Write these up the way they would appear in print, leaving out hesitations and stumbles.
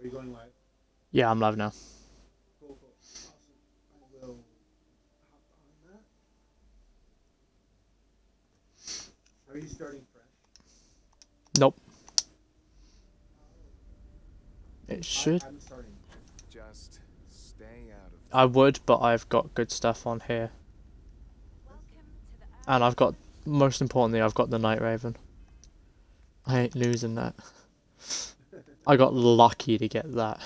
Are you going live? Yeah, I'm live now. Cool, cool. Awesome. I will hop on that. Are you starting fresh? Nope. It should. I'm starting. Just stay out of I trouble. would, but I've got good stuff on here. And I've got, most importantly, I've got the Night Raven. I ain't losing that. I got lucky to get that.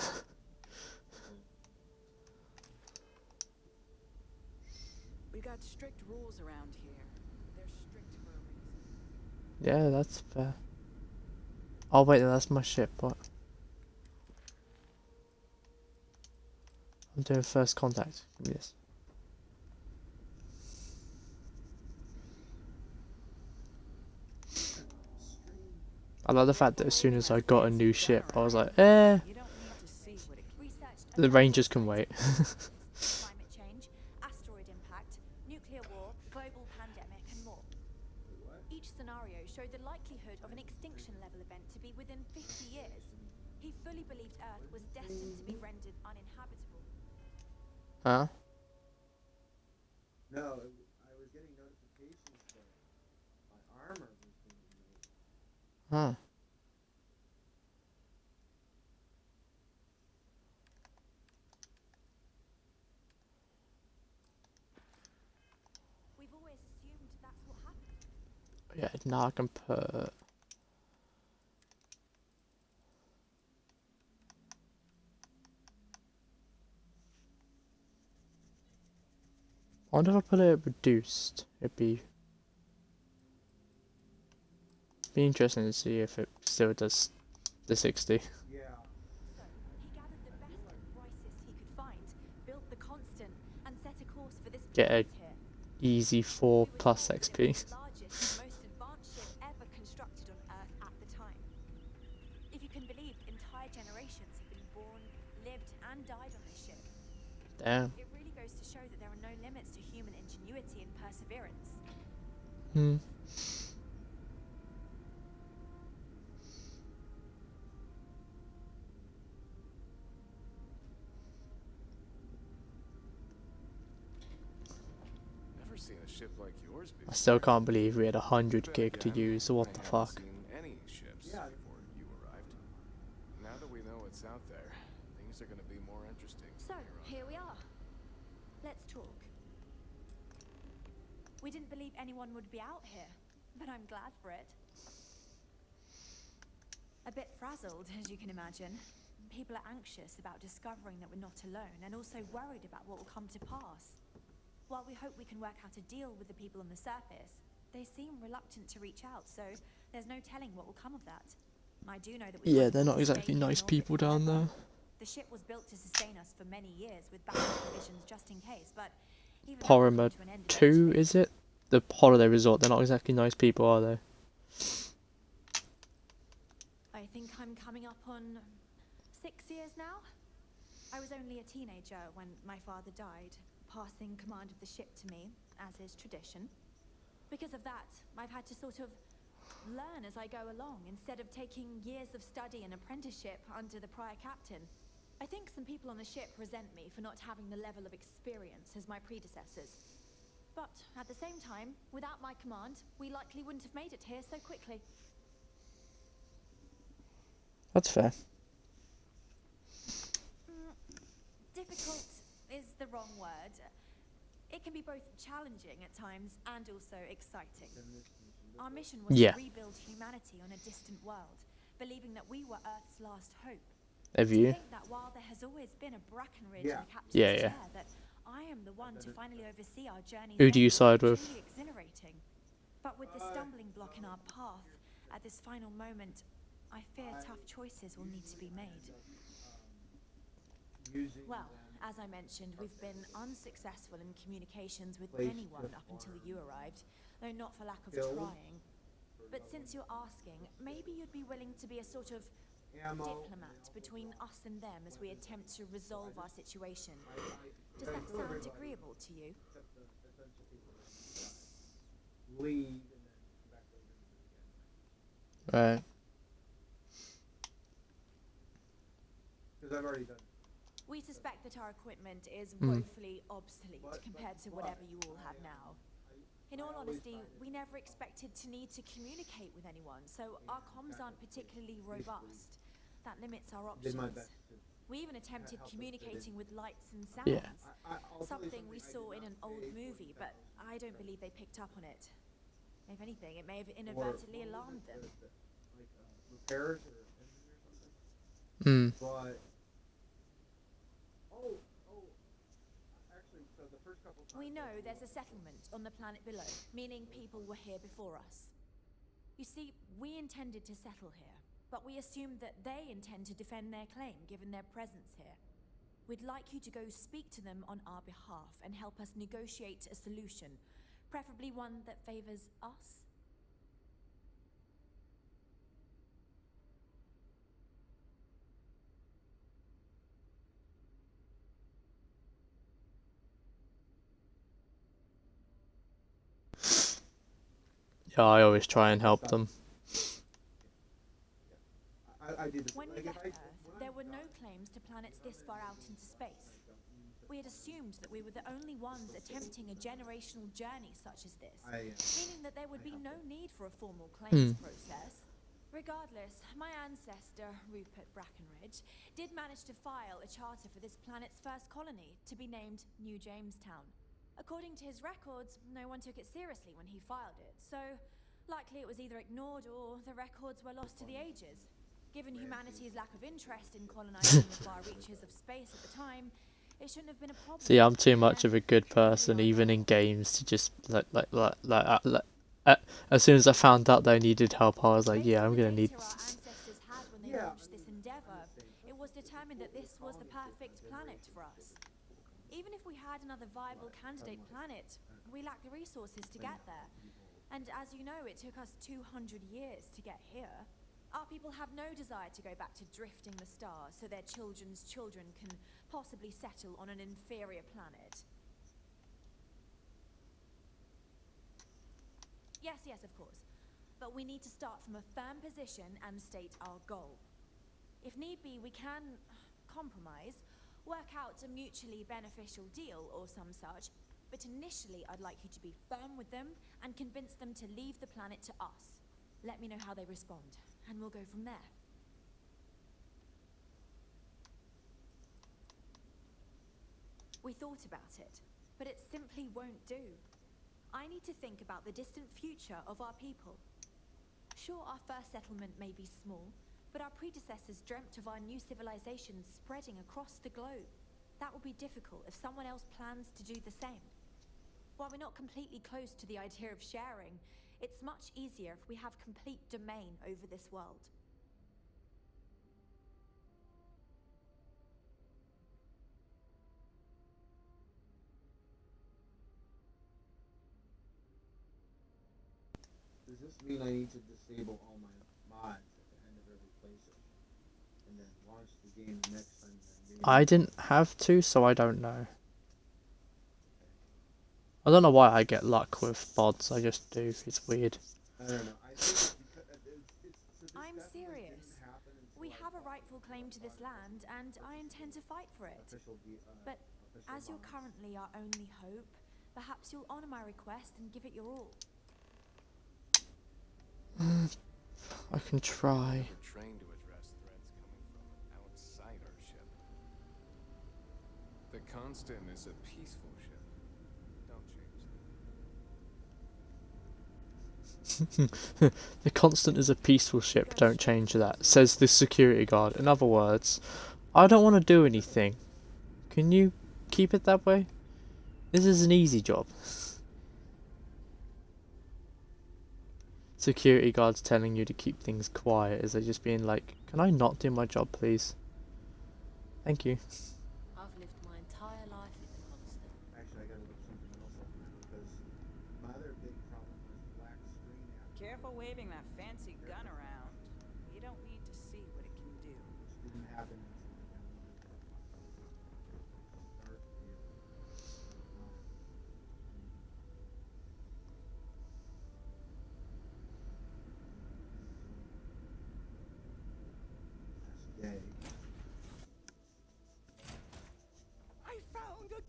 We got strict rules around here. They're strict for a reason. Yeah, that's fair. Oh wait, that's my ship. What? I'm doing first contact. Give me this. I like the fact that as soon as I got a new ship, I was like, eh, You don't need to see what it the Rangers can wait. Climate change, asteroid impact, nuclear war, global pandemic, and more. Each scenario showed the likelihood of an extinction level event to be within 50 years. He fully believed Earth was destined to be rendered uninhabitable. Huh? No, I was getting notifications that my armor was being removed. Huh. We've always assumed that's what happened. Yeah, now I can put. I wonder if I put it reduced, it'd be interesting to see if it still does the 60. Yeah. So, he gathered the best and brightest he could find, built the constant, and set a course for this Get a planet here. easy 4 We were plus told that it XP. was the largest and most advanced ship ever constructed on Earth at the time. If you can believe, entire generations have been born, lived, and died on this ship. Damn. It really goes to show that there are no limits to human ingenuity and perseverance. Hmm. Never seen a ship like yours before. I still can't believe we had 100 gig to Then again, use. What I the haven't fuck? seen any ships Yeah. before you arrived. Now that we know what's out there, things are going to be more interesting. So, here we are. Let's talk. We didn't believe anyone would be out here, but I'm glad for it. A bit frazzled, as you can imagine. People are anxious about discovering that we're not alone, and also worried about what will come to pass. While we hope we can work out a deal with the people on the surface, they seem reluctant to reach out, so there's no telling what will come of that. I do know that we Yeah, can't they're not afford to exactly stay here nice in orbit people down forever. there. The ship was built to sustain us for many years with backup provisions just in case, but even that will Porima come to an end 2, eventually. is it? The holiday resort, they're not exactly nice people, are they? I think I'm coming up on 6 years now. I was only a teenager when my father died, passing command of the ship to me, as is tradition. Because of that, I've had to sort of learn as I go along, instead of taking years of study and apprenticeship under the prior captain. I think some people on the ship resent me for not having the level of experience as my predecessors. But at the same time, without my command, we likely wouldn't have made it here so quickly. That's fair. Difficult is the wrong word. It can be both challenging at times and also exciting. Our mission was Yeah. to rebuild humanity on a distant world, believing that we were Earth's last hope. Have To you? think that while there has always been a Brackenridge Yeah. in the captain's Yeah, yeah. chair, that I am the one to finally oversee our journey. Who do you side with? Truly exhilarating. But with the stumbling block in our path, at this final moment, I fear tough choices will need to be made. Using Well, them. as I mentioned, we've been unsuccessful in communications with Place anyone the up until farm. you arrived, though not for lack of Build trying. But since you're asking, maybe you'd be willing to be a sort of Ammo. diplomat between us and them as we attempt to resolve our situation. I Does that for sound everybody, agreeable to you? except the essential people that leave and then come back later and do it again. Right? Right. because I've already done it. We suspect that our equipment is Hmm. woefully obsolete compared to whatever you all have now. In all honesty, we never expected to need to communicate with anyone, so our comms aren't particularly robust. That limits our Did my options. best to. We even attempted communicating with lights and sounds. Yeah. I'll tell you Something we I did saw in not an old pay for movie, the but technology. I don't believe they picked up on it. If anything, it may have Or inadvertently what was alarmed it, them. like repairs or engine or something. Hmm. But oh, actually, so the first couple times We know I there's a settlement on the planet below, meaning people were here before us. You see, we intended to settle here, but we assumed that they intend to defend their claim given their presence here. We'd like you to go speak to them on our behalf and help us negotiate a solution, preferably one that favors us. Yeah, I always try and help them. I do this. When we Like, left if I, Earth, there were no claims to planets this far out into space. We had assumed that we were the only ones attempting a generational journey such as this, meaning that there would be no need for a formal claims process. Regardless, my ancestor, Rupert Brackenridge, did manage to file a charter for this planet's first colony, to be named New Jamestown. According to his records, no one took it seriously when he filed it, so likely it was either ignored or the records were lost to the ages. Given humanity's lack of interest in colonizing the far reaches of space at the time, it shouldn't have been a problem. See, I'm too much of a And good here we person, are even now. in games, to just as soon as I found out they needed help, I was like, Based yeah, on I'm the gonna need. data our ancestors had when they Yeah, launched this endeavor, it was determined that this was the perfect planet for us. Even if we had another viable candidate planet, we lack the resources to get there. And as you know, it took us 200 years to get here. Our people have no desire to go back to drifting the stars so their children's children can possibly settle on an inferior planet. Yes, of course. But we need to start from a firm position and state our goal. If need be, we can compromise, work out a mutually beneficial deal or some such, but initially I'd like you to be firm with them and convince them to leave the planet to us. Let me know how they respond, and we'll go from there. We thought about it, but it simply won't do. I need to think about the distant future of our people. Sure, our first settlement may be small, but our predecessors dreamt of our new civilization spreading across the globe. That will be difficult if someone else plans to do the same. While we're not completely close to the idea of sharing, it's much easier if we have complete domain over this world. does this mean I need to disable all my mods at the end of every playthrough, and then launch the game the next time? I didn't have to, so I don't know. I don't know why I get luck with mods. I just do. It's weird. I don't know. I think it's because so this I'm definitely serious. didn't happen until We I have a bought rightful claim to this land, and I intend to fight for it. official But official as you're mods. currently our only hope, perhaps you'll honor my request and give it your all. I can try. We're trained to address threats coming from outside our ship. The Constant is a peaceful ship. Don't change that. The Constant is a peaceful ship. Don't change that. Says the security guard. In other words, I don't want to do anything. Can you keep it that way? This is an easy job. Security guards telling you to keep things quiet. Is they just being like, can I not do my job, please? Thank you. I've lived my entire life in the Constant. Actually, I gotta look something else up now because my other big problem was black screen after Careful waving that fancy gun around. You don't need to see what it can do. which didn't happen until I downloaded Starfield. Last day.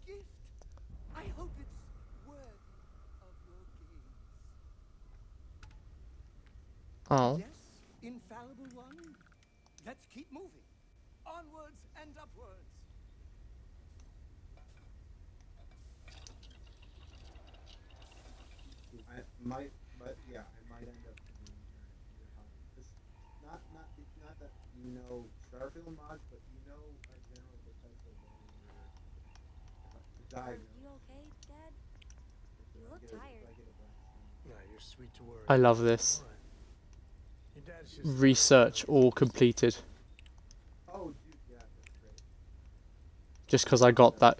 gift. I hope it's worthy of your gaze. Oh. Yes, infallible one. Let's keep moving. Onwards and upwards. I might, but yeah, I might end up being your help. Just not that you know Starfield mods, but you know a general Bethesda lore where if I Are diagnose, you okay, Dad? if You I look get if tired. I get a black stone. Nah, you're sweet to worry. I love this. All right. Your dad's just Research all completed. Oh, dude, yeah, that's great. Just because I got that.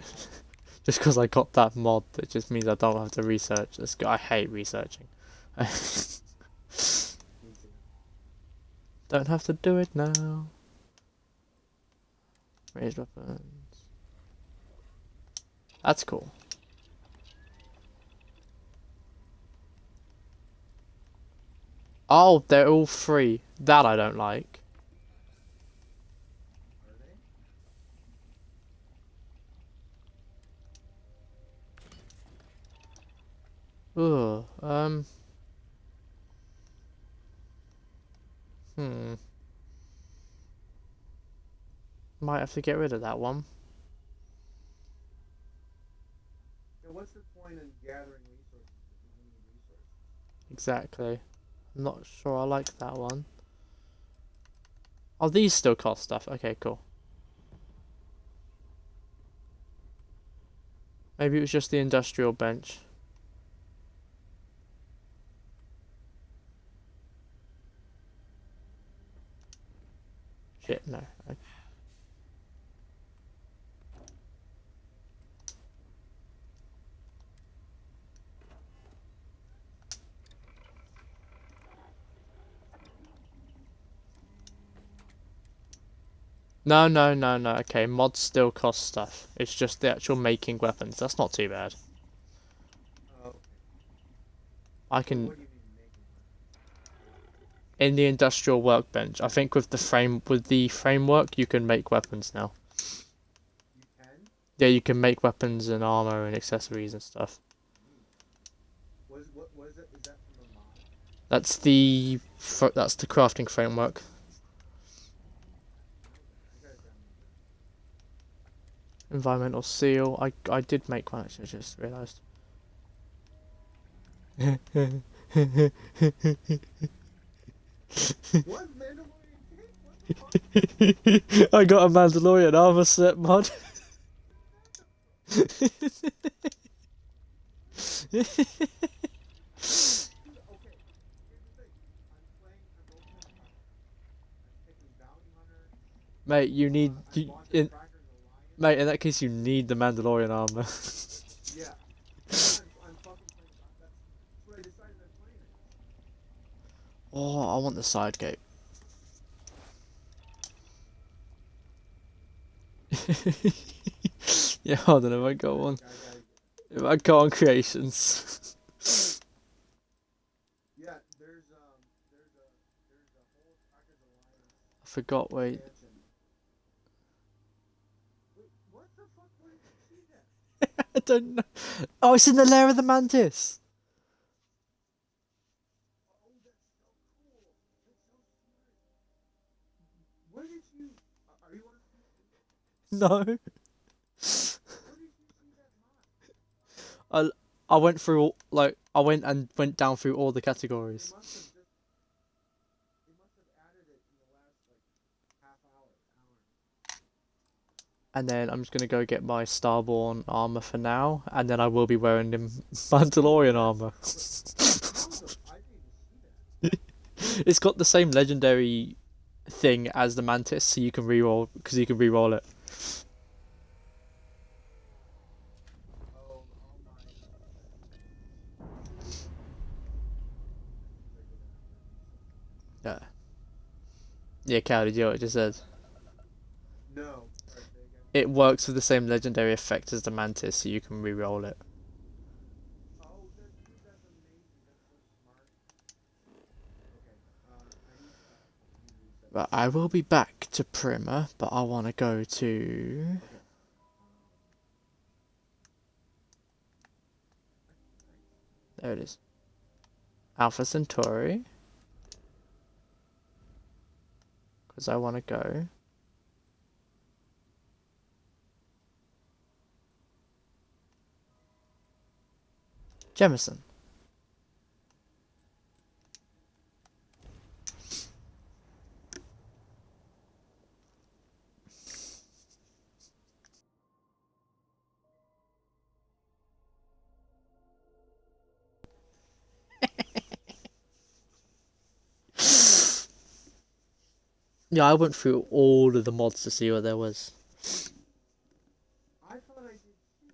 Just because I got that mod, that just means I don't have to research. I hate researching. Me too. Don't have to do it now. Raised weapons. That's cool. Oh, they're all free. That I don't like. Are they? Ugh. Might have to get rid of that one. Yeah, what's the point in gathering resources if you don't need resources? Exactly. I'm not sure I like that one. Oh, these still cost stuff. Okay, cool. Maybe it was just the industrial bench. Shit, no. No, no, no, no. Okay, mods still cost stuff. It's just the actual making weapons. That's not too bad. Oh, okay. I What can do you mean making weapons? in the industrial workbench. I think with the framework you can make weapons now. You can? Yeah, you can make weapons and armor and accessories and stuff. Neat. What is it? Is that from a mod? That's the crafting framework. I know that. I gotta download Environmental seal. I did make one actually. I just realised. that. What Mandalorian cake? What the fuck? I got a Mandalorian armor set mod. Dude, okay. Here's the thing. I'm opening a hunt. I'm picking bounty hunter. Mate, you need I'm launching Crackers Alliance. mate. In that case, you need the Mandalorian armor. Yeah. Yeah, I'm fucking playing. That's what I decided I'm playing it. Oh, I want the side gate. Yeah, hold on. If I go on, if I go on creations. Yeah, there's a whole Crackers Alliance I forgot. Wait. expansion. Wait, what the fuck? Where did you see that? I don't know. Oh, it's in the lair of the mantis. Oh, that's so cool. That's so smart. Where did you? Are you on? No. Where did you see that mod? I went through I went down through all the categories. They must have added it in the last like half hour. And then I'm just gonna go get my Starborn armor for now, and then I will be wearing the Mandalorian armor. I didn't even see that. It's got the same legendary thing as the mantis, so you can reroll because you can reroll it. Oh my. Yeah. Yeah, Cal, did you hear what I just said? No. Sorry, say again. It works with the same legendary effect as the mantis, so you can reroll it. Oh, that's amazing. That's so smart. Okay. I need to reset. But I will be back to Primer, but I want to go to. Okay. There it is. Alpha Centauri. Because I want to go. Jemison. Yeah, I went through all of the mods to see what there was. I thought I did too.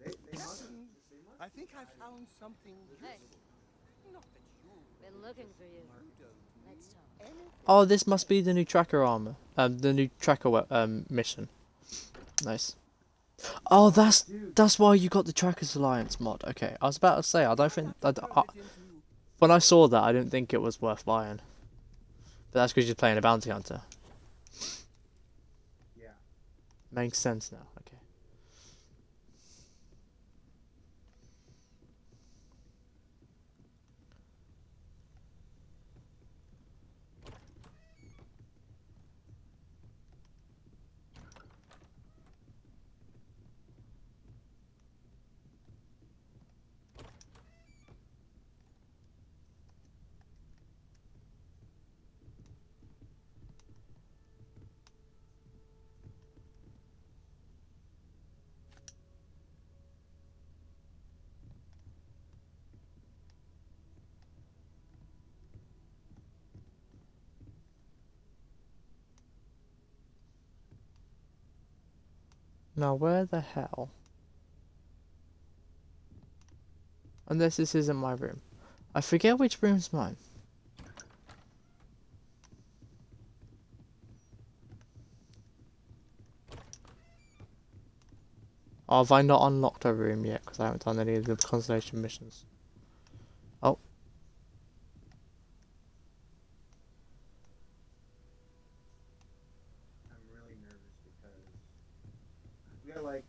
That's what I'm saying. They must. Listen, They must. I think I found something Hey. useful. Not that you Been looking for you. don't Let's talk. anything. Oh, this must be the new tracker armor. The new tracker mission. Nice. Oh, Dude. that's why you got the Trackers Alliance mod. Okay, I was about to say I don't think Why not turn it into when I saw that I didn't think it was worth buying. But that's because you're playing a bounty hunter. Yeah. Makes sense now. Okay. Now where the hell? Unless this isn't my room. I forget which room's mine. Or have I not unlocked a room yet? Because I haven't done any of the constellation missions. Oh. I'm really nervous because we got like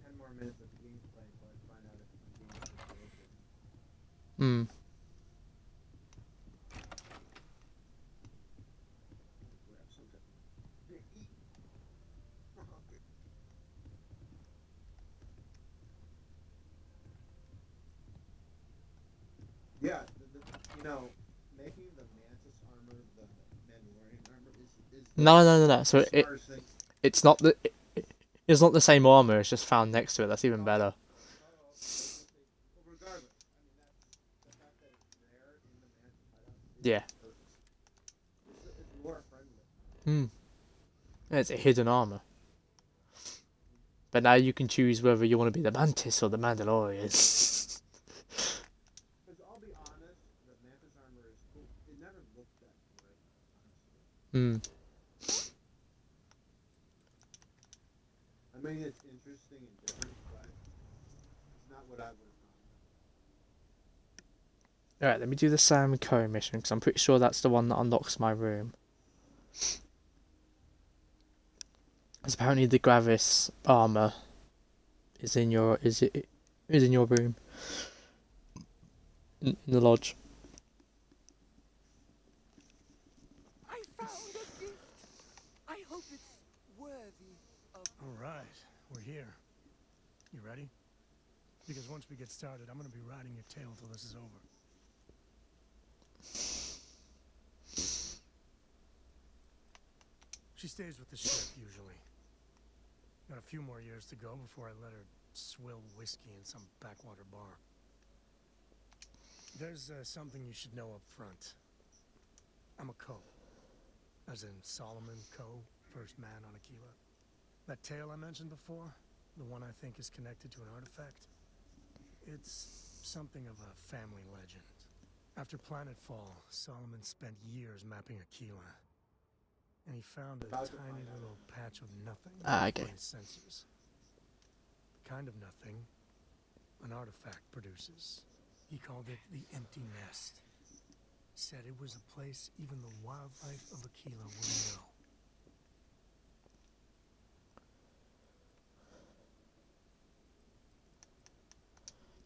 10 more minutes of gameplay until I find out if my game is broken. Hmm. Grab something to eat. I'm hungry. Yeah, you know, making the Mantis armor the Mandalorian armor is No. So the smartest thing. it's not it's not the same armor. It's just found next to it. That's even better. Oh, okay. I was gonna say, well, regardless, I mean that's the fact that it's there in the Mantis hideout is Yeah. perfect. It's lore friendly. Hmm. It's a hidden armor. But now you can choose whether you want to be the Mantis or the Mandalorian. Because I'll be honest, the Mantis armor is cool. It never looked that great, honestly. Hmm. I mean, it's interesting and different, but it's not what I would have gone with. Alright, let me do the Sam Co mission because I'm pretty sure that's the one that unlocks my room. Because apparently the Gravis armor is in your is in your room in the lodge. I found a gift. I hope it's worthy of All right, we're here. You ready? Because once we get started, I'm gonna be riding your tail till this is over. She stays with the ship, usually. Got a few more years to go before I let her swill whiskey in some backwater bar. There's something you should know up front. I'm a Co. As in Solomon Co., first man on Aquila. That tale I mentioned before, the one I think is connected to an artifact, it's something of a family legend. After Planetfall, Solomon spent years mapping Aquila. And he found a About to tiny find out. little patch of nothing Okay. for his sensors. The kind of nothing an artifact produces. He called it the Empty Nest. Said it was a place even the wildlife of Aquila wouldn't know.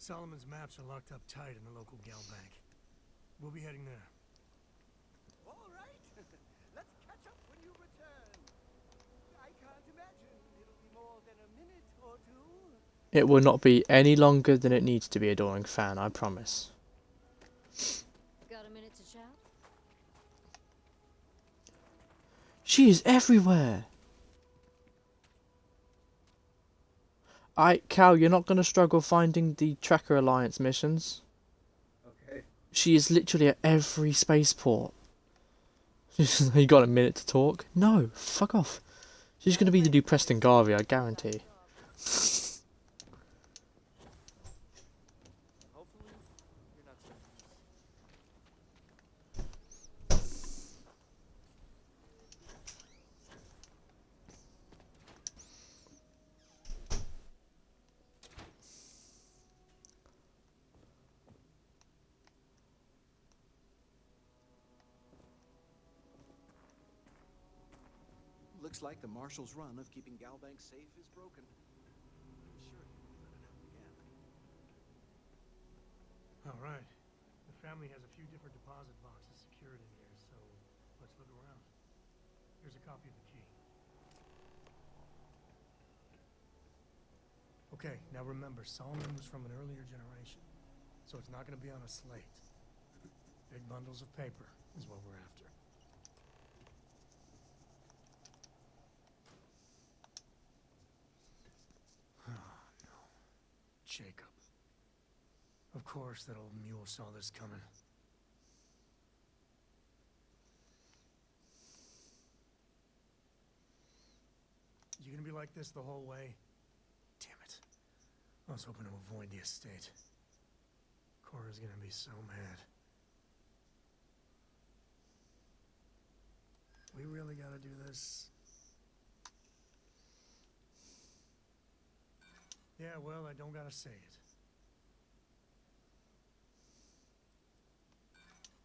Solomon's maps are locked up tight in the local gal bank. We'll be heading there. All right. Let's catch up when you return. I can't imagine it'll be more than a minute or two. It will not be any longer than it needs to be, adoring fan, I promise. Got a minute to chat? She is everywhere! Cal, you're not going to struggle finding the Tracker Alliance missions. Okay. She is literally at every spaceport. You got a minute to talk? No, fuck off. She's going to be the new Preston Garvey, I guarantee. Hopefully, you're not so nervous. Looks like the Marshal's run of keeping Galbank safe is broken. I'm sure he won't let it happen again. All right. The family has a few different deposit boxes secured in here, so let's look around. Here's a copy of the key. Okay, now remember, Solomon was from an earlier generation, so it's not going to be on a slate. Big bundles of paper is what we're after. Oh, no. Jacob. Of course that old mule saw this coming. You gonna be like this the whole way? Damn it. I was hoping to avoid the estate. Cora's gonna be so mad. We really gotta do this? Yeah, well, I don't gotta say it.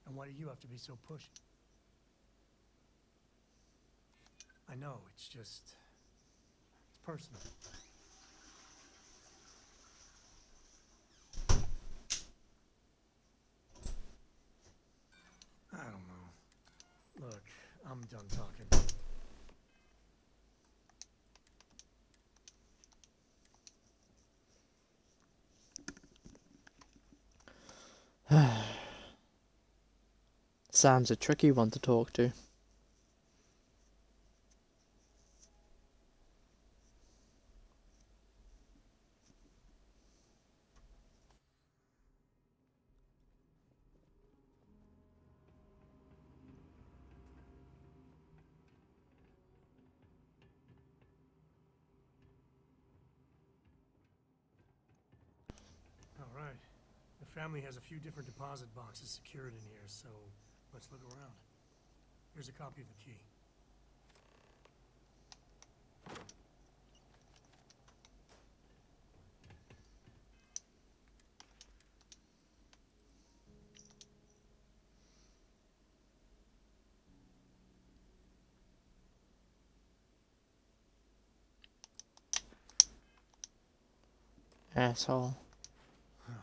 And why do you have to be so pushy? I know, it's just... it's personal. I don't know. Look, I'm done talking. Sam's a tricky one to talk to. All right. The family has a few different deposit boxes secured in here, so let's look around. Here's a copy of the key. Asshole. Oh, no.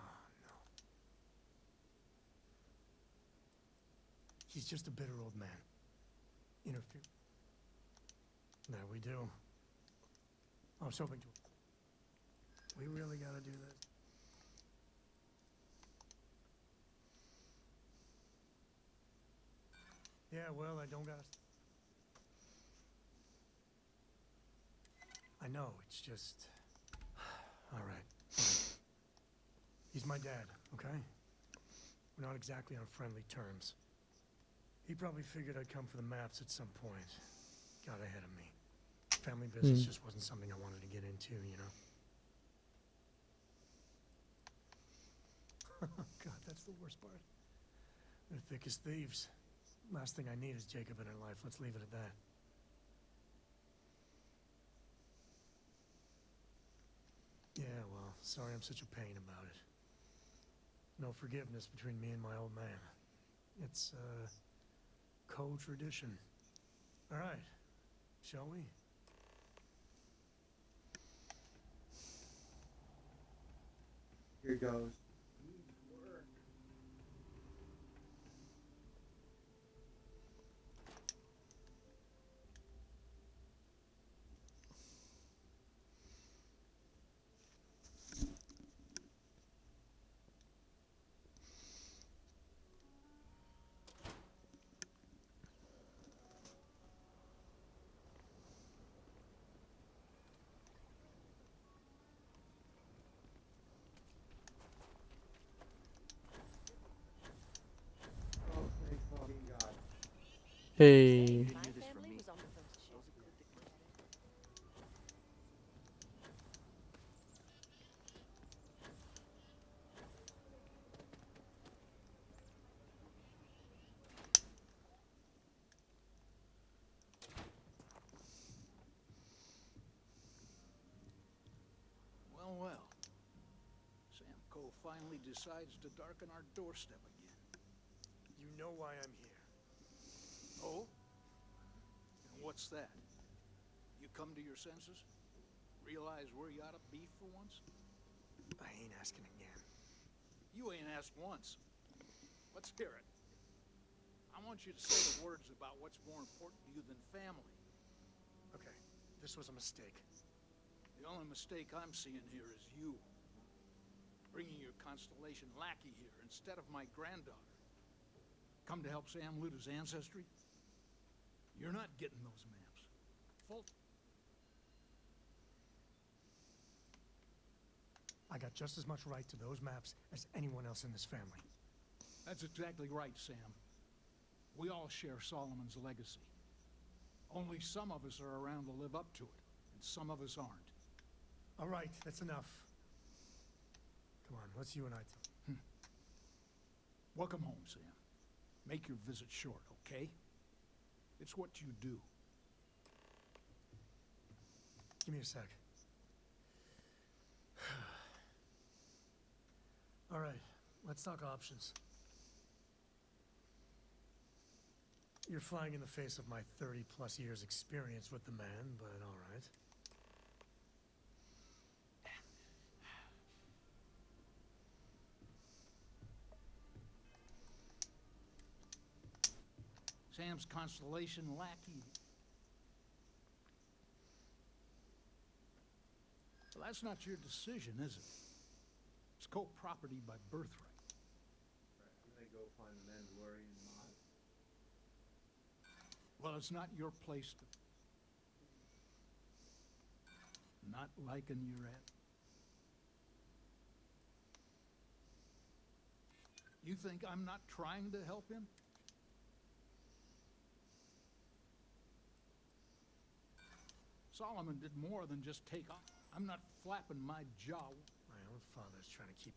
He's just a bitter old man. Interfere. There we do. I was hoping to... We really gotta do this? Yeah, well, I don't gotta... I know, it's just... All right, fine. He's my dad, okay? We're not exactly on friendly terms. He probably figured I'd come for the maps at some point. Got ahead of me. Family business just wasn't something I wanted to get into, you know? God, that's the worst part. They're thick as thieves. Last thing I need is Jacob in her life. Let's leave it at that. Yeah, well, sorry I'm such a pain about it. No forgiveness between me and my old man. It's, co-tradition. All right, shall we? Here goes. Needs work. Oh, thank fucking God. Hey. My family was on the first ship. Well, well. Sam Cole finally decides to darken our doorstep again. You know why I'm here. Oh? And what's that? You come to your senses? Realize where you ought to be for once? I ain't asking again. You ain't asked once. Let's hear it. I want you to say the words about what's more important to you than family. Okay, this was a mistake. The only mistake I'm seeing here is you. Bringing your Constellation lackey here instead of my granddaughter. Come to help Sam loot his ancestry? You're not getting those maps. Full... I got just as much right to those maps as anyone else in this family. That's exactly right, Sam. We all share Solomon's legacy. Only some of us are around to live up to it, and some of us aren't. All right, that's enough. Come on, let's you and I... Welcome home, Sam. Make your visit short, okay? It's what you do. Give me a sec. All right, let's talk options. You're flying in the face of my 30-plus years experience with the man, but all right. Sam's Constellation lackey. Well, that's not your decision, is it? It's co-property by birthright. Right, I'm gonna go find the Mandalorian mod. Well, it's not your place to... Not liking your at... You think I'm not trying to help him? Solomon did more than just take off. I'm not flapping my jaw. My own father's trying to keep...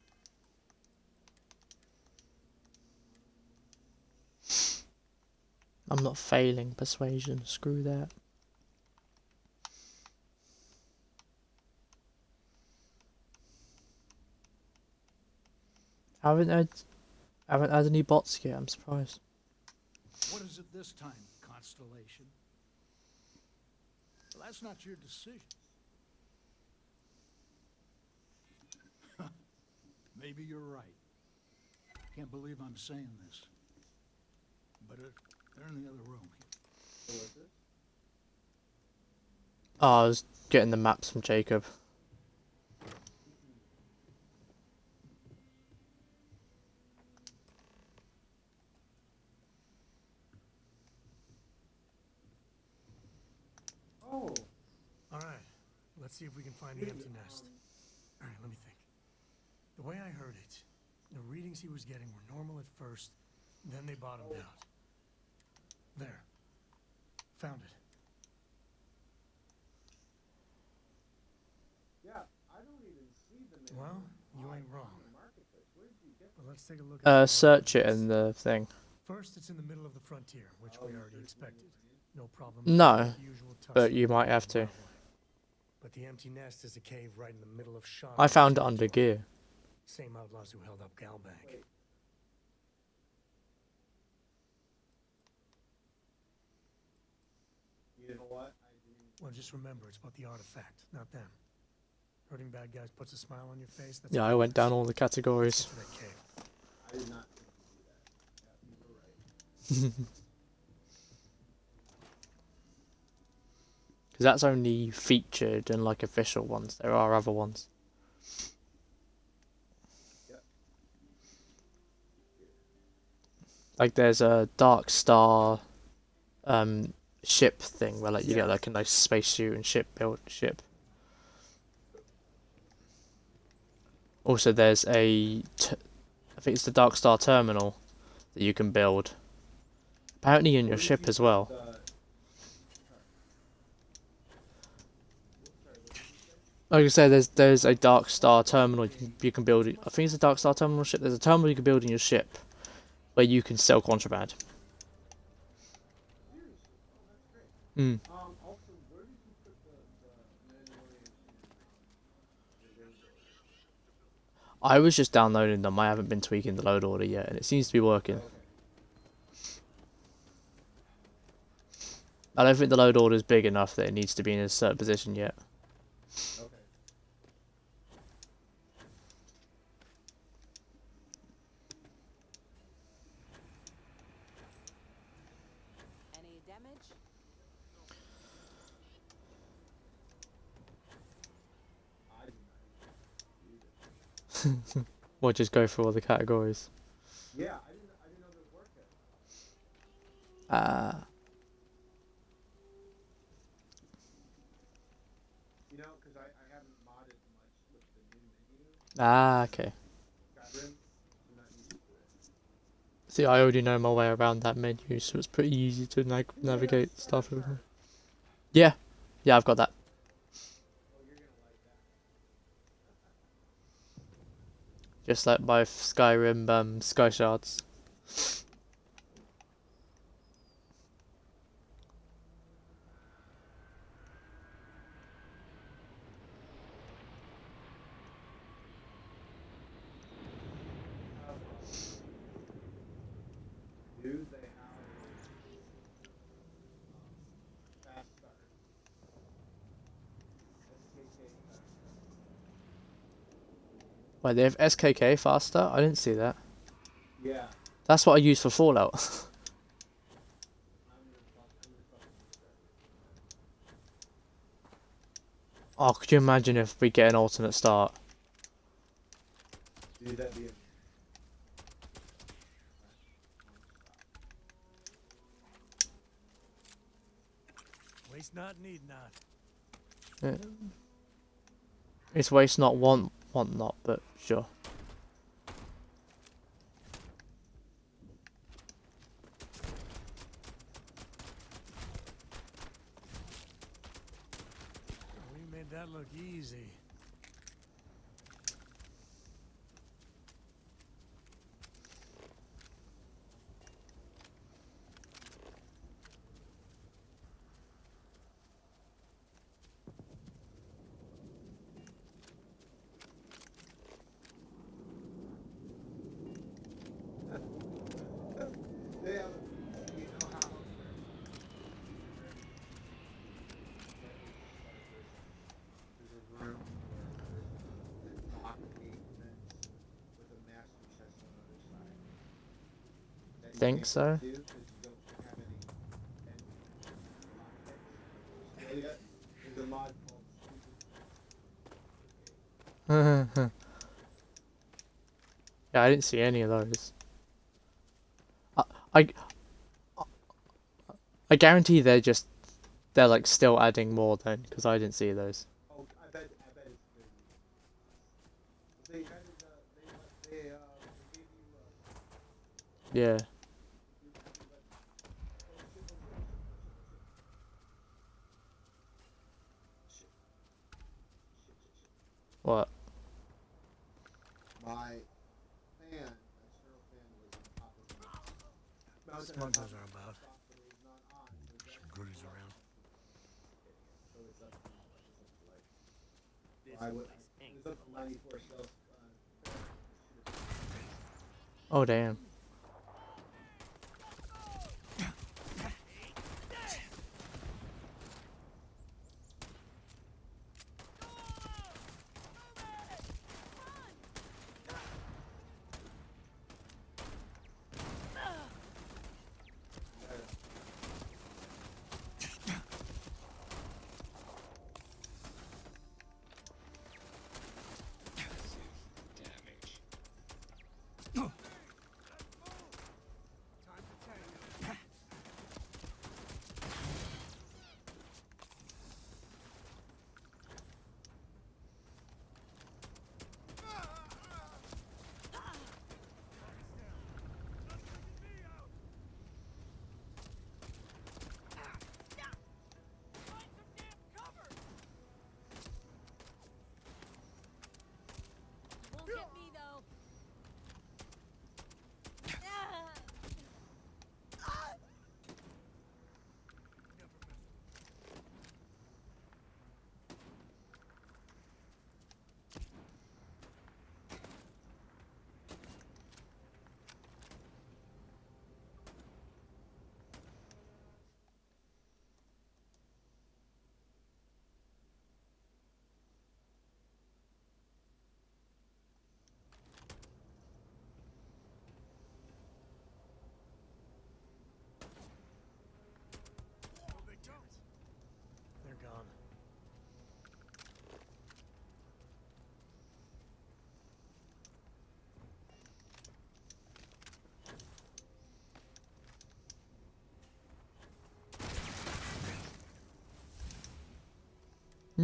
I'm not failing persuasion. Screw that. I haven't had any bots yet. I'm surprised. What is it this time, Constellation? Well, that's not your decision. Maybe you're right. Can't believe I'm saying this. But they're in the other room. Who is it? Oh, I was getting the maps from Jacob. Oh, All right, let's see if we can find the empty nest. All right, let me think. The way I heard it, the readings he was getting were normal at first, then they bottomed out. There. Found it. yeah. I don't even see the Well, Mandalorian you mod ain't wrong. on the marketplace. Where did you get But let's take a look at Search it in the thing. First, it's in the middle of the frontier, which Oh, we you already searched expected. Mandalorian? No problem. No, with the usual but tussle you might with have to. wildlife. But the empty nest is a cave right in the middle of Shadow. I found it under gear. Same outlaws who held up Galbank. Wait. You know what? I didn't. Well, just remember, it's about the artifact, not them. Hurting bad guys puts a smile on your face. That's Yeah, a I went bonus. down all the Let's categories. get to that cave. I did not think to do that. Yeah, you were right. Because that's only featured and like official ones. There are other ones. Yep. Like there's a Dark Star ship thing where like you get Yeah. like a nice spacesuit and ship. Also there's I think it's the Dark Star terminal that you can build. Apparently in your What if ship you as put well. the- Sorry, what did you say? Like I said, there's a Dark Star terminal you can build. I think it's a Dark Star terminal ship. There's a terminal you can build in your ship where you can sell contraband. Seriously? Oh, that's great. Mm. Also, where did you put the Mandalorian in your load order? I was just downloading them. I haven't been tweaking the load order yet, and it seems to be working. Okay. I don't think the load order is big enough that it needs to be in a certain position yet. Okay. Any damage? I did not either. We'll just go through all the categories. Yeah, I didn't know there were categories. You know, because I haven't modded much with the new menu. Okay. Skyrim, I'm not used to it. See, I already know my way around that menu, so it's pretty easy to navigate stuff. Yeah, yeah, I've got that. Oh, you're gonna like that. Just like my Skyrim Sky Shards. Do they have fast start? SKK fast start. Wait, they have SKK faster? I didn't see that. Yeah, That's what I use for Fallout. I'm gonna fucking Oh, could you imagine if we get an alternate start? Dude, that'd be amazing. Waste not, need not. It's waste not, want not, but sure. We made that look easy. They have, you know how there's a room where there's locked gate vents with a master chest on the other side. That you Think can't so? get to 'cause you don't have any lockpicks still yet. There's a mod called Stupid Gate. Yeah, I didn't see any of those. I I guarantee they're like still adding more then, because I didn't see those. Oh, I bet it's good. They added, they gave you, Yeah. What? My fan, external fan, was on top of the mountain. Smugglers are about. But it was not on. So it was Some goodies around. So it's up to like, I would, it was up to 94 cells. Oh damn.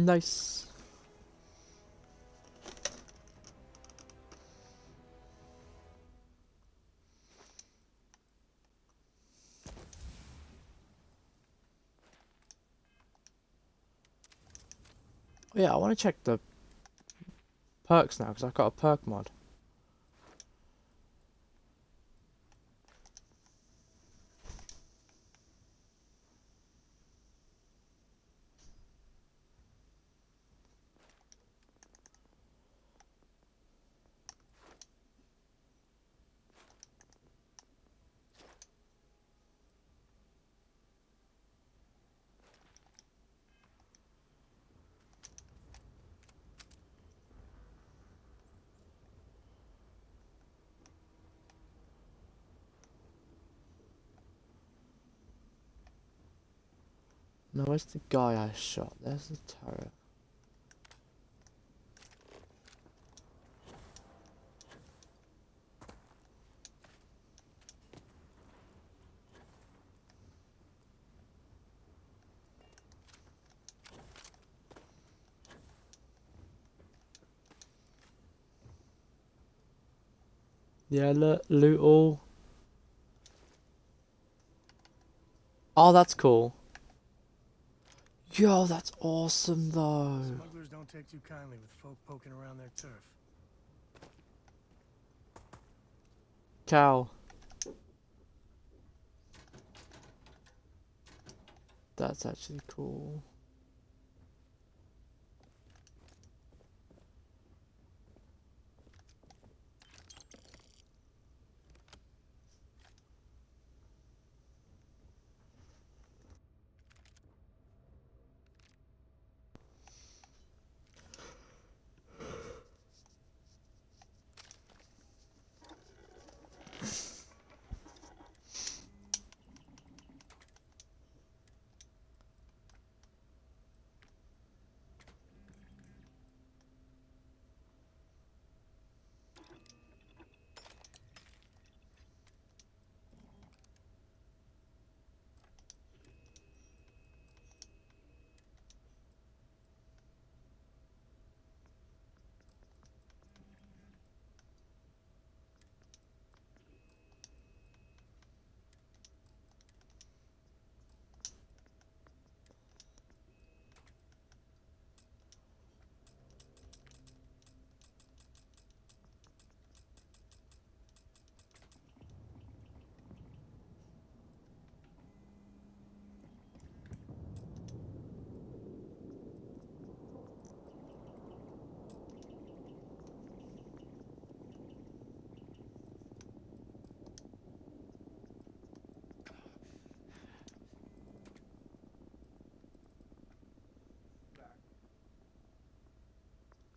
Nice. Oh, yeah, I want to check the perks now because I've got a perk mod. No, where's the guy I shot? There's the turret. Yeah, loot all. Oh, that's cool. Yo, that's awesome though. Smugglers don't take too kindly with folk poking around their turf. Cow. That's actually cool.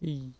E.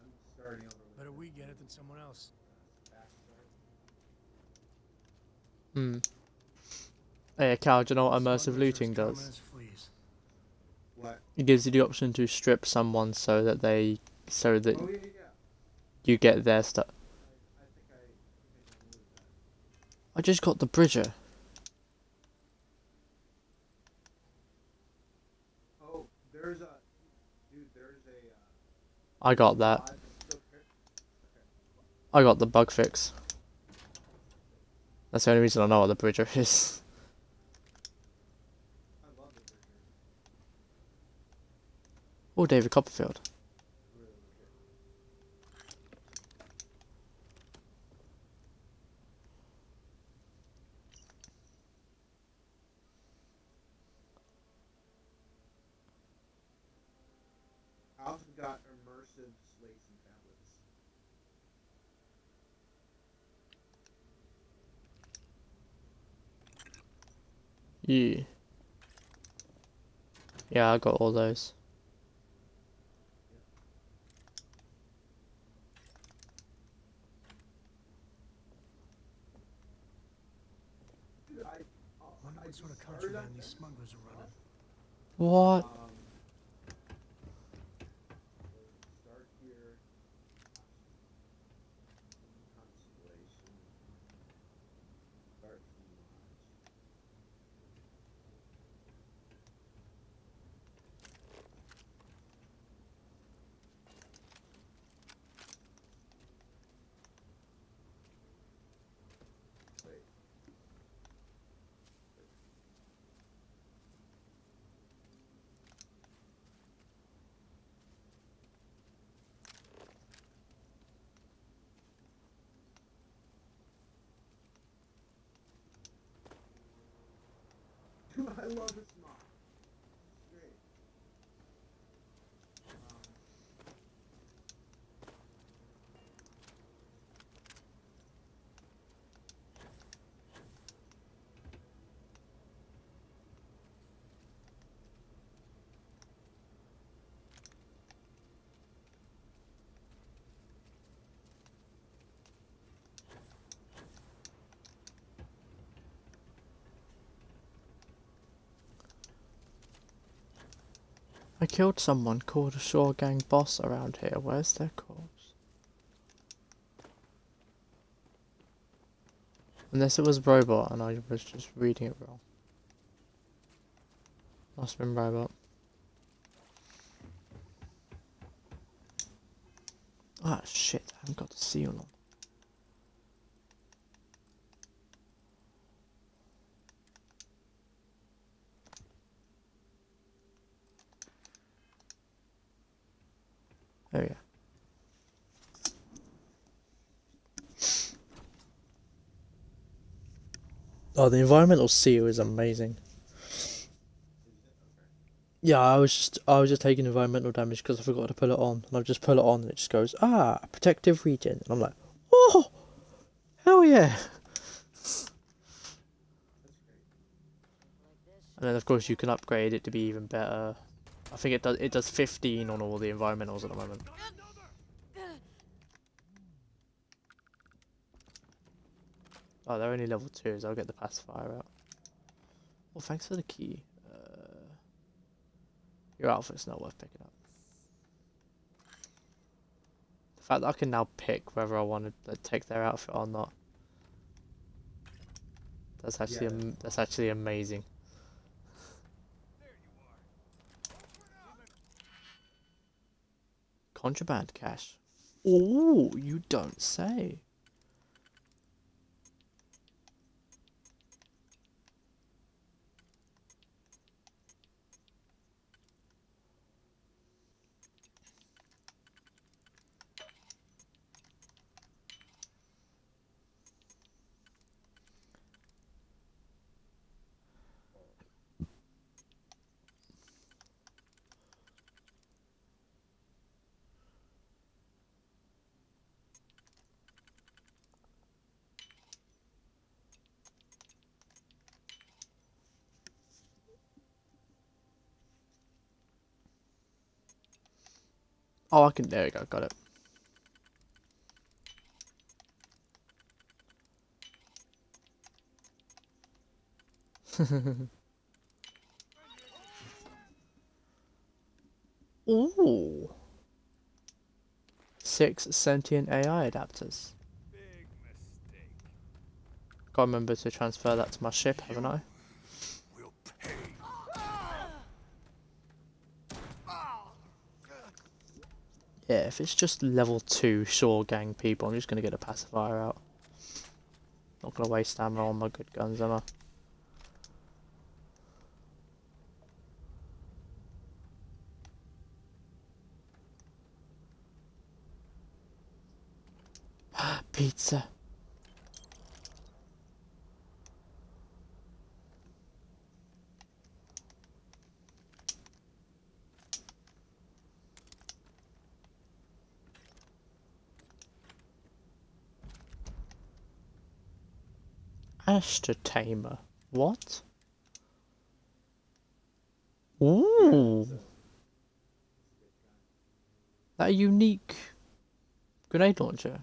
I'm starting over with Better we get it than someone else. fast start. Hmm. Hey, Cal, do you know what immersive Smugglers are looting as common does? as fleas. What? It gives you the option to strip someone so that Oh yeah, yeah. you get their stuff. I think I noted that. I just got the Bridger. Oh, there's a dude. There's a I got that. mod. So okay. I got the bug fix. That's the only reason I know what the bridger is. I love the bridger. Oh, David Copperfield. Really legit. I also got immersive slates and tablets. Yeah. Yeah, I got all those. Dude, Wonder I what sort of just country started on man these Texas. smugglers are running. What? Start here. Constellation. Start from launch. Wait. Dude, I love this mod. It's great. I killed someone called a Shore Gang boss around here. Where's their corpse? Unless it was robot and I was just reading it wrong. Must have been robot. Ah shit, I haven't got the seal on. There we go. Oh, the environmental seal is amazing. Yeah, I was just taking environmental damage because I forgot to put it on, and I've just put it on, and it just goes protective region, and I'm like, oh, hell yeah! And then of course you can upgrade it to be even better. I think it does 15 on all the environmentals at the moment. Oh, they're only level 2s. I'll get the pacifier out. Well, thanks for the key. Your outfit's not worth picking up. The fact that I can now pick whether I want to take their outfit or not. That's actually amazing. Contraband cash. Oh, you don't say. Oh, I can. There we go. Got it. Ooh. 6 sentient AI adapters. Big mistake. Gotta remember to transfer that to my ship, haven't I? Will pay. Yeah, if it's just level 2 Shore Gang people, I'm just gonna get a pacifier out. Not gonna waste ammo on my good guns, am I? Pizza. Astrotamer. What? Ooh. That a unique grenade launcher.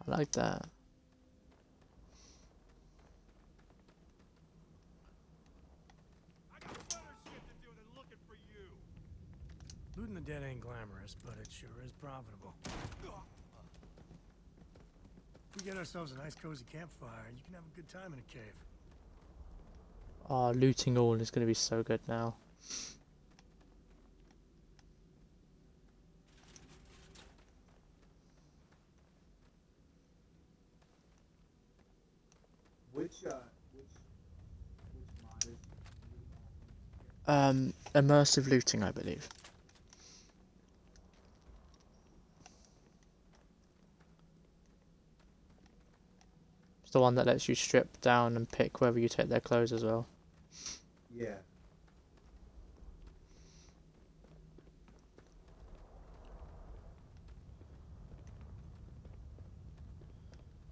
I like that. Looting the dead ain't glamorous, but it sure is profitable. If we get ourselves a nice cozy campfire, you can have a good time in a cave. Oh, looting all is gonna be so good now. Which mod is Immersive looting, I believe. It's the one that lets you strip down and pick whether you take their clothes as well. Yeah.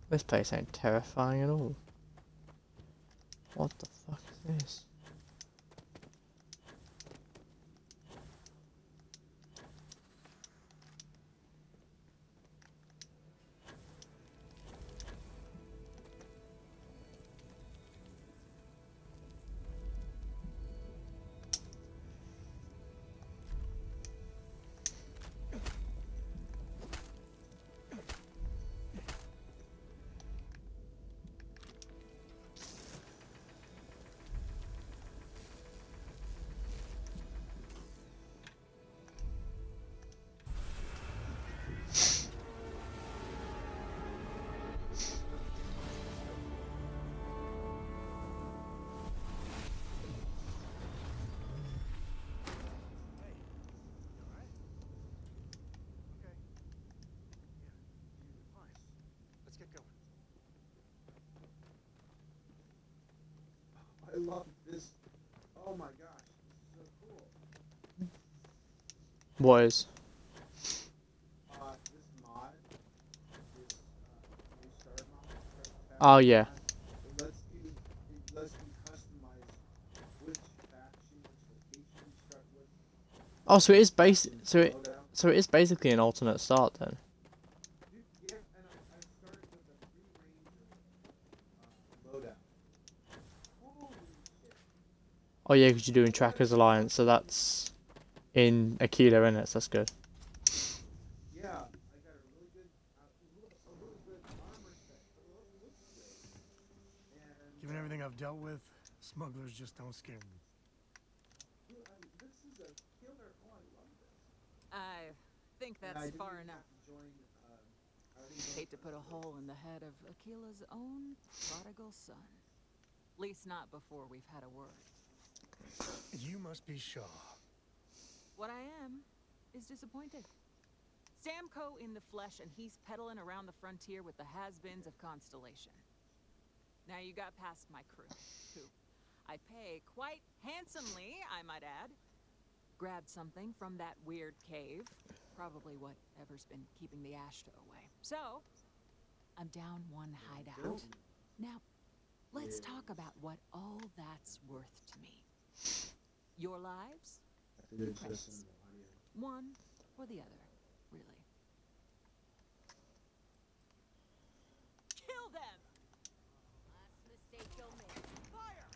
This place ain't terrifying at all. What the fuck is this? Let's get going. I love this. Oh my gosh, this is so cool. What is? This mod, this new start mod, Oh yeah. it lets you customize which faction, which location you start with. Oh, so it is Loadout. so it is basically an alternate start then. Dude, yeah, and I started with a free ranger loadout. Holy shit. Oh yeah, because you're doing Trackers Alliance, so that's in Aquila, innit? So that's good. Yeah, I got a really good armor set, but it looks great. And Given everything I've dealt with, smugglers just don't scare me. dude, this is a killer. Oh, I love this. I think And I that's didn't far even enough. have to join. I didn't join Hate to put a Starfield. hole in the head of Aquila's own prodigal son. Least not before we've had a word. You must be Shaw. What I am is disappointed. Samco in the flesh, and he's peddling around the frontier with the has-beens of Constellation. Now you got past my crew, who I pay quite handsomely, I might add. Grabbed something from that weird cave. Probably whatever's been keeping the Ashta away. So, I'm down one hideout. Now, let's talk about what all that's worth to me. Your lives? Dude, Credits. just in the audio. One or the other, really. Kill them! Last mistake you'll make. Fire!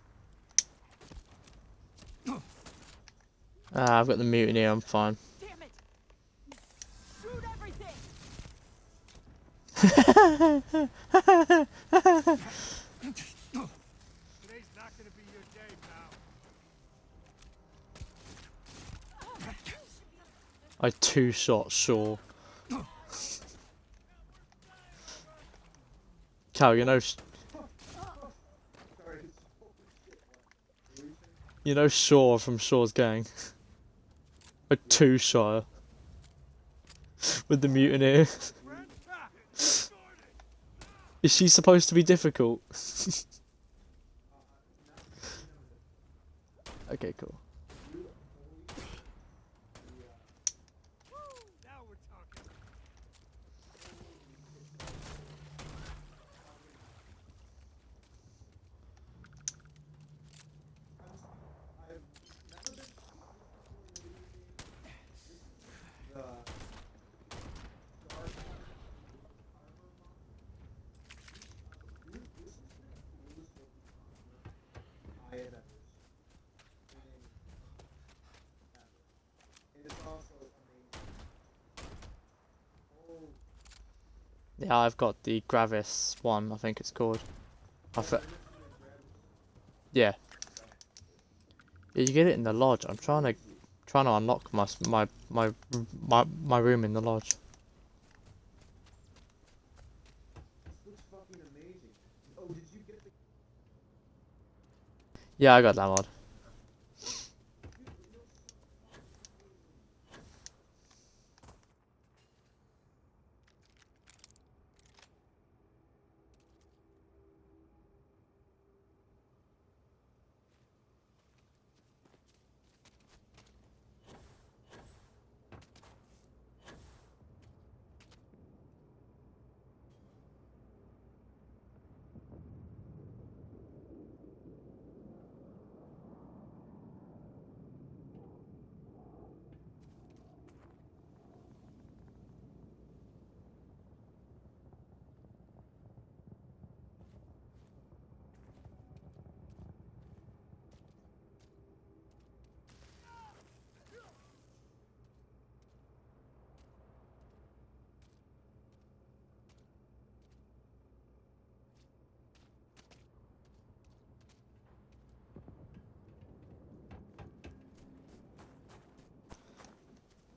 Ah, I've got the mutiny. I'm fine. Damn it! Shoot everything! Today's not gonna be your day, pal. I two-shot Shaw. Cal, Sorry, it's holy shit. What were you saying? you know Shaw from Shaw's gang. Or Two Shaw with the mutineer. Is she supposed to be difficult? Not she knows it. Okay, cool. You holy the Now we're talking. I've never been shown this before in a video game. This is the Starfield armor mod. Dude, this is the coolest looking armor I have ever seen in any ever. And it's also amazing. Oh, Yeah, I've got the Gravis one, I think it's called. Renison and Gravis. Yeah. Okay. Yeah, you get it in the lodge. I'm trying to unlock my room in the lodge. This looks fucking amazing. Oh, did you get the? Yeah, I got that mod. Dude, it looks so fucking amazing.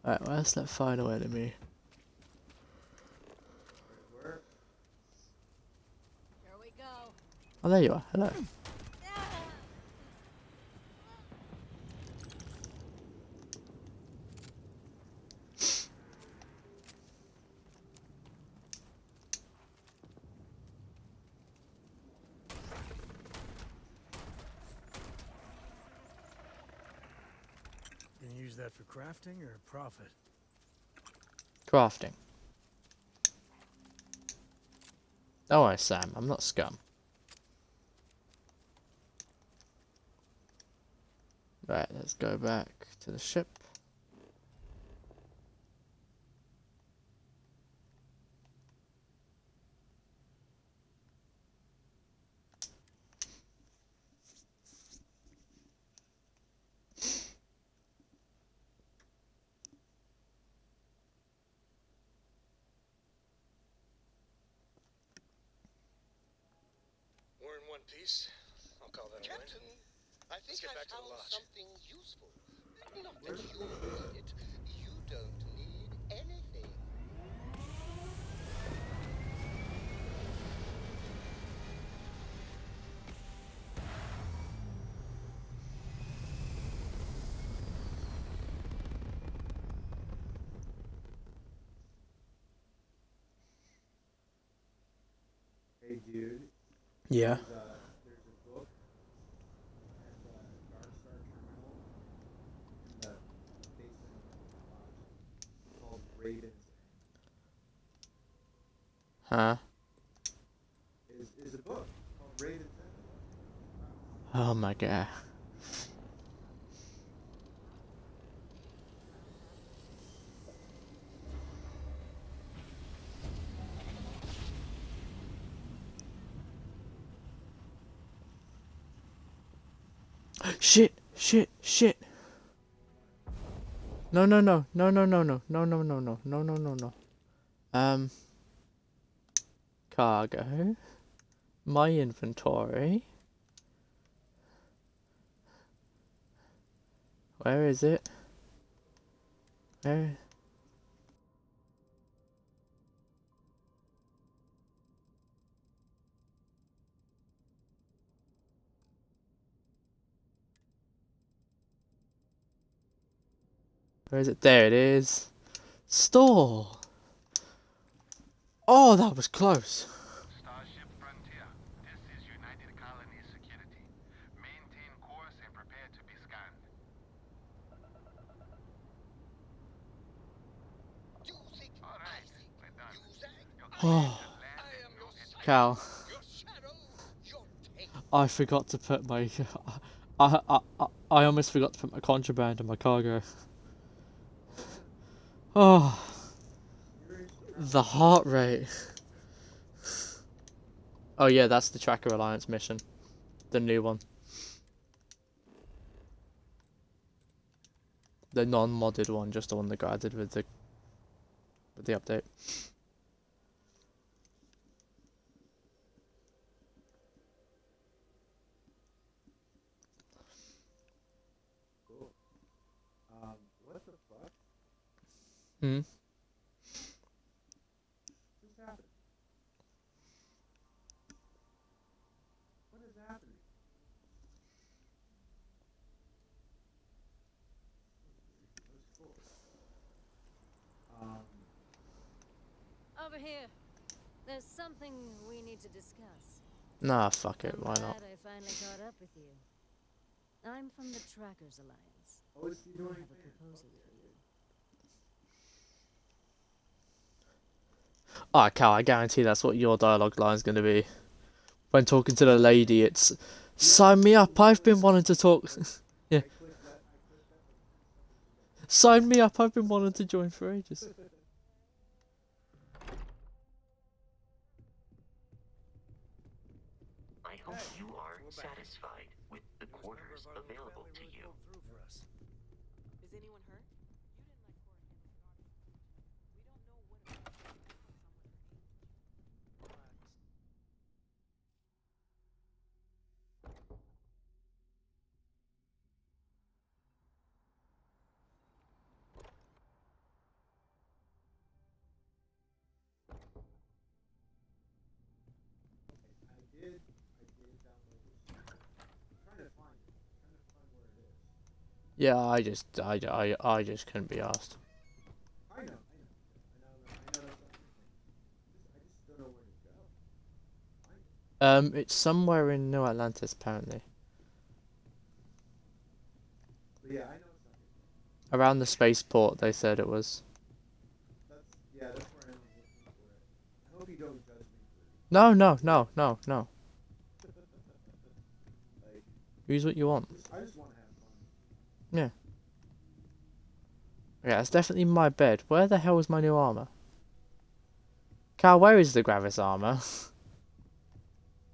Alright, where's that final enemy? Where? Here we go. Oh, there you are. Hello. Gonna use that for crafting or profit? Crafting. Don't worry, Sam. I'm not scum. Right, let's go back to the ship. We're in one piece. I'll call that a win. Captain, I think Let's get I back to the found lodge. something useful. Not that you need it. You don't need anything. Hey, dude. Yeah. There's a book at the Dark Star Terminal in the basement of the lodge called Raven's End. Huh? Is a book called Raven's End. Oh my god. Shit! Shit! Shit! No, no, no, no, no, no, no, no, no, no, no, no, no, no, no. Cargo. My inventory. Where is it? Where? Where is it? There it is. Store. Oh, that was close. Starship Frontier, this is United Colony Security. Maintain course and prepare to be scanned. You think All I right, think we're done. you zag? You're I cleared am. Oh, to land I and am no your hesitation. Cal. sidekick, your shadow, your tape. I forgot to put my. I almost forgot to put my contraband in my cargo. Oh, the heart rate. Oh yeah, that's the Tracker Alliance mission, the new one, the non-modded one, just the one that got added with the update. Cool. What the fuck Hmm. just happened? What is happening? That was cool. Um, Over here. There's something we need to discuss. Nah, fuck it. I'm Why glad not? I finally caught up with you. I'm from the Trackers Alliance. oh, it's the I annoying have a fan. proposal Okay. for you. Ah, Cal, I guarantee that's what your dialogue line's gonna be. When talking to the lady, it's sign me up. I've been wanting to talk. Yeah, I clicked that. I clicked that like 10 seconds ago. sign me up. I've been wanting to join for ages. I hope Hey, you are we're back. satisfied with the Newest member quarters of our new available family to really you. pulled through for us. Is anyone hurt? You didn't let Cora handle the garbage collection. We don't know what about someone her age. Relax. I did download this. I'm trying to find it. I'm trying to find where it is. Yeah, I just couldn't be asked. I know. That's not your thing. I just don't know where to go. Find it. It's somewhere in New Atlantis, apparently. But yeah, I know it's not your thing. Around the spaceport, they said it was. That's where I am looking for it. I hope you don't judge me for No, no, no, no, no. like. Use what you want. I just want to have fun. Yeah. Yeah, it's definitely my bed. Where the hell is my new armor? Cal, where is the Gravis armor?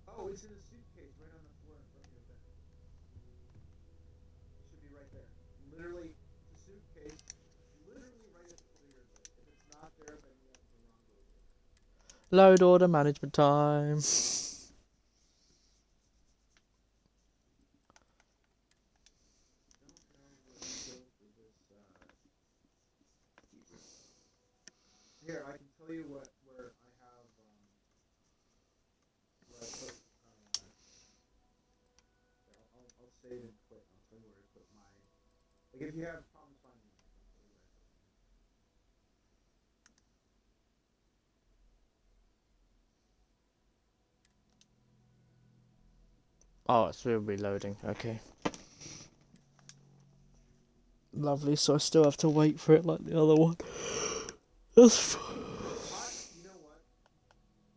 Oh, it's in a suitcase right on the floor in front of your bed. It should be right there. Literally, it's a suitcase. Literally right at the foot of your bed. If it's not there, then you have the wrong loader. Load order management time. Here, I can tell you where I have where I put. I'll save and quit. I'll tell you where I put my. Like if you have problems finding it, I'll tell you where I put mine. Oh, it's still reloading. Okay. Lovely, so I still have to wait for it like the other one. That's You know what?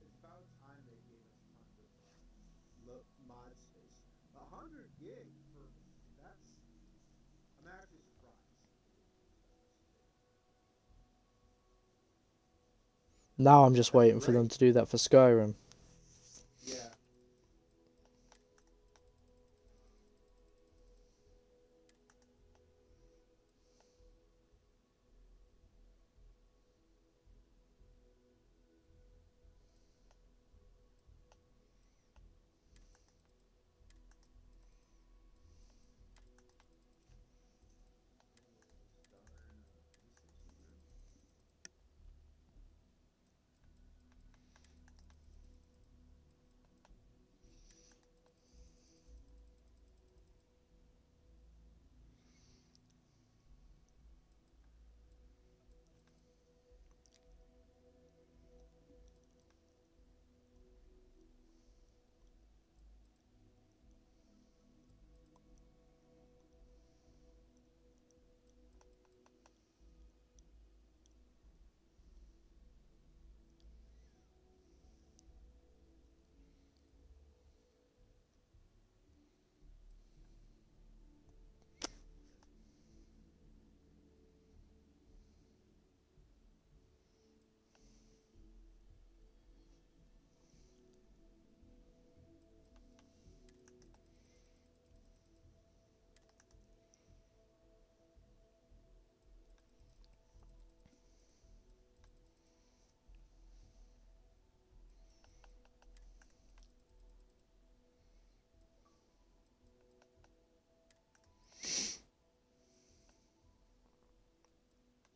It's about time they gave us tons of mod space. 100 gig for that's. I'm actually surprised. Now I'm just That's waiting for them great. to do that for Skyrim. Yeah.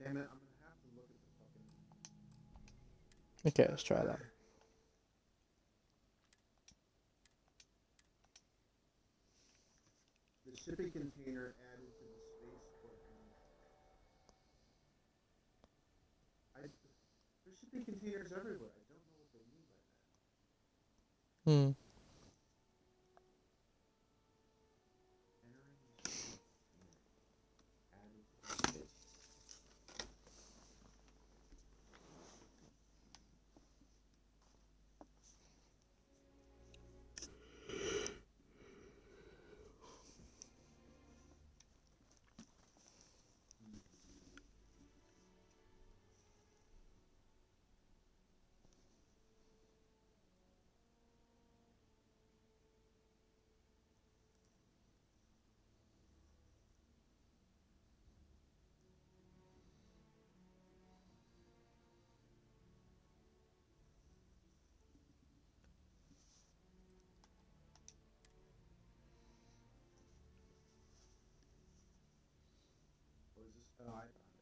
Damn it! I'm gonna have to look at the fucking. Okay, let's try that. The shipping container added to the spaceport map. There's shipping containers everywhere. I don't know what they mean by that. Hmm. Entering the shipping container added to the space. What is this? Oh, I found it.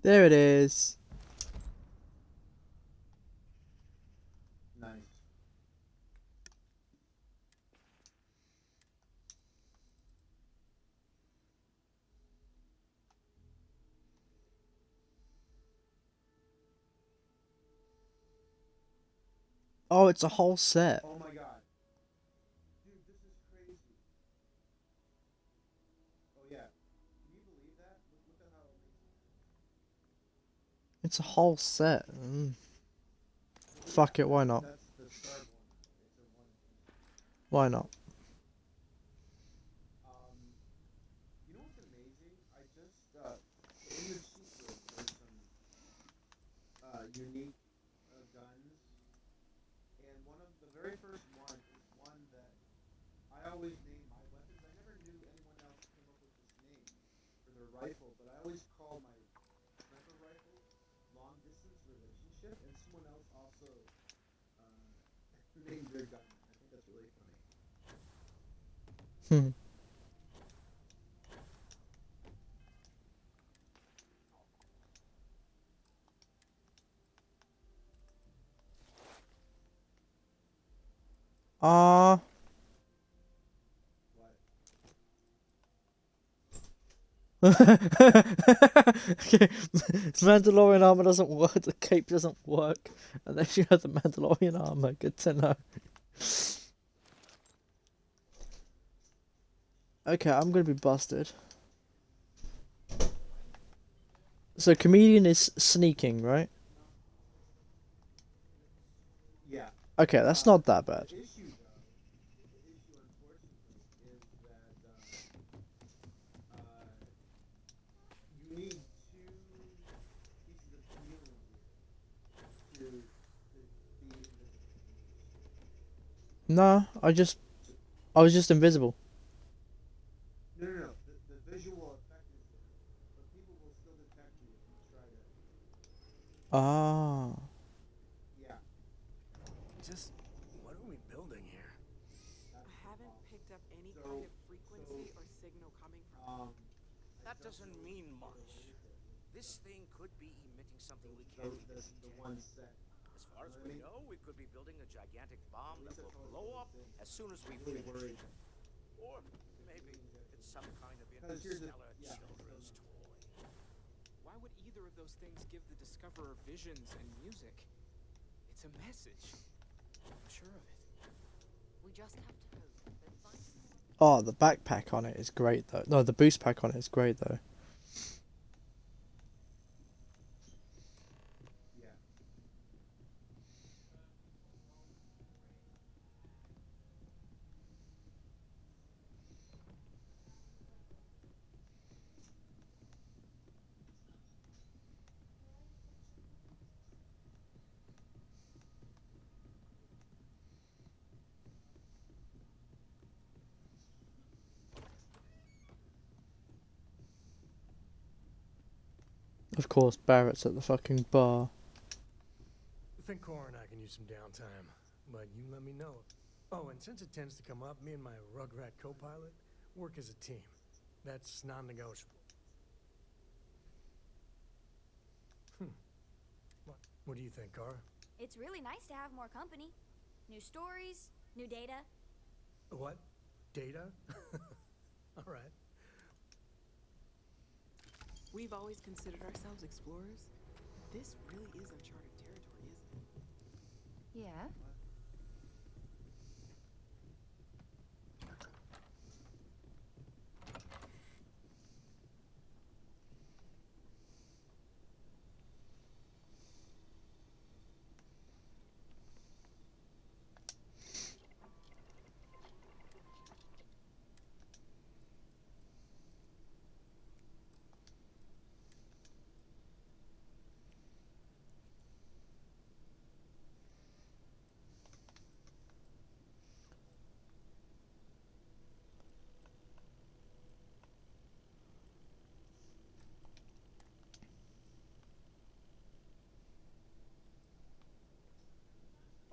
There it is. Nice. Oh, it's a whole set. Oh my god. Dude, this is crazy. Oh yeah. Can you believe that? Look at how amazing that is. It's a whole set. Fuck it, why not? That's the Starborn one. It's a one piece. Why not? Um, you know what's amazing? I just so in the cheat list there's some unique guns, and one of the very first one is one that I always name my weapons. I never knew anyone else came up with this name for their rifle, but I always call my sniper rifle long distance relationship, and someone else also uh, named their gun that. I think that's really funny. Hmm. Ah. What? Okay, Mandalorian armor doesn't work. The cape doesn't work, and then you have the Mandalorian armor. Good to know. Okay, I'm gonna be busted. So comedian is sneaking, right? Yeah. Okay, that's not that bad. The issue, though, the issue, unfortunately, is that you need two pieces of chameleon gear to be invisible in the suit. Nah, So, I was just invisible. no. The visual effect is there, but people will still detect you if you try to. Ah. Yeah, Just what are we building here? that's I the haven't problem. picked up any So, kind of frequency or signal coming from it. I That don't doesn't know mean where to much. hit it with This thing could be emitting something we the can't even the detect. one set. As You far know as what I we mean? know, we could be building a gigantic At bomb that least that's will how it blow always up been. as soon as I'm we really finish. worried Or if maybe aliens it's actually. some kind of Because here's the interstellar yeah, I just don't children's know. toy. Why would either of those things give the Discoverer visions and music? It's a message. I'm sure of it. We just have to hope that finding more. Oh, the backpack on it is great though. No, the boost pack on it is great though. Yeah. Of course, Barrett's at the fucking bar. I think Cora and I can use some downtime, but you let me know. Oh, and since it tends to come up, me and my Rugrat co-pilot work as a team. That's non-negotiable. What do you think, Cora? It's really nice to have more company. New stories, new data. What? Data? All right. We've always considered ourselves explorers. This really is uncharted territory, isn't it? Yeah.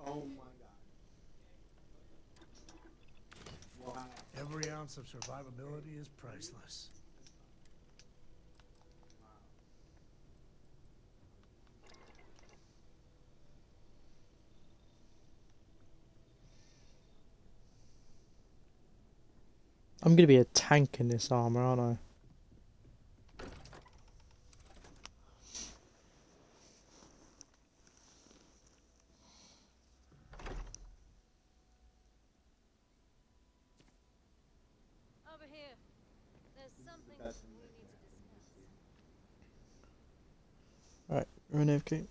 Oh my god. Wow. Every ounce of survivability is priceless. I'm gonna be a tank in this armor, aren't I? Over here. There's something we need to discuss. Right, Renevke.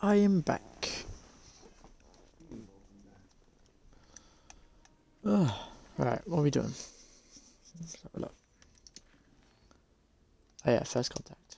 I am back. Right, what are we doing? Let's have a look. Oh yeah, first contact.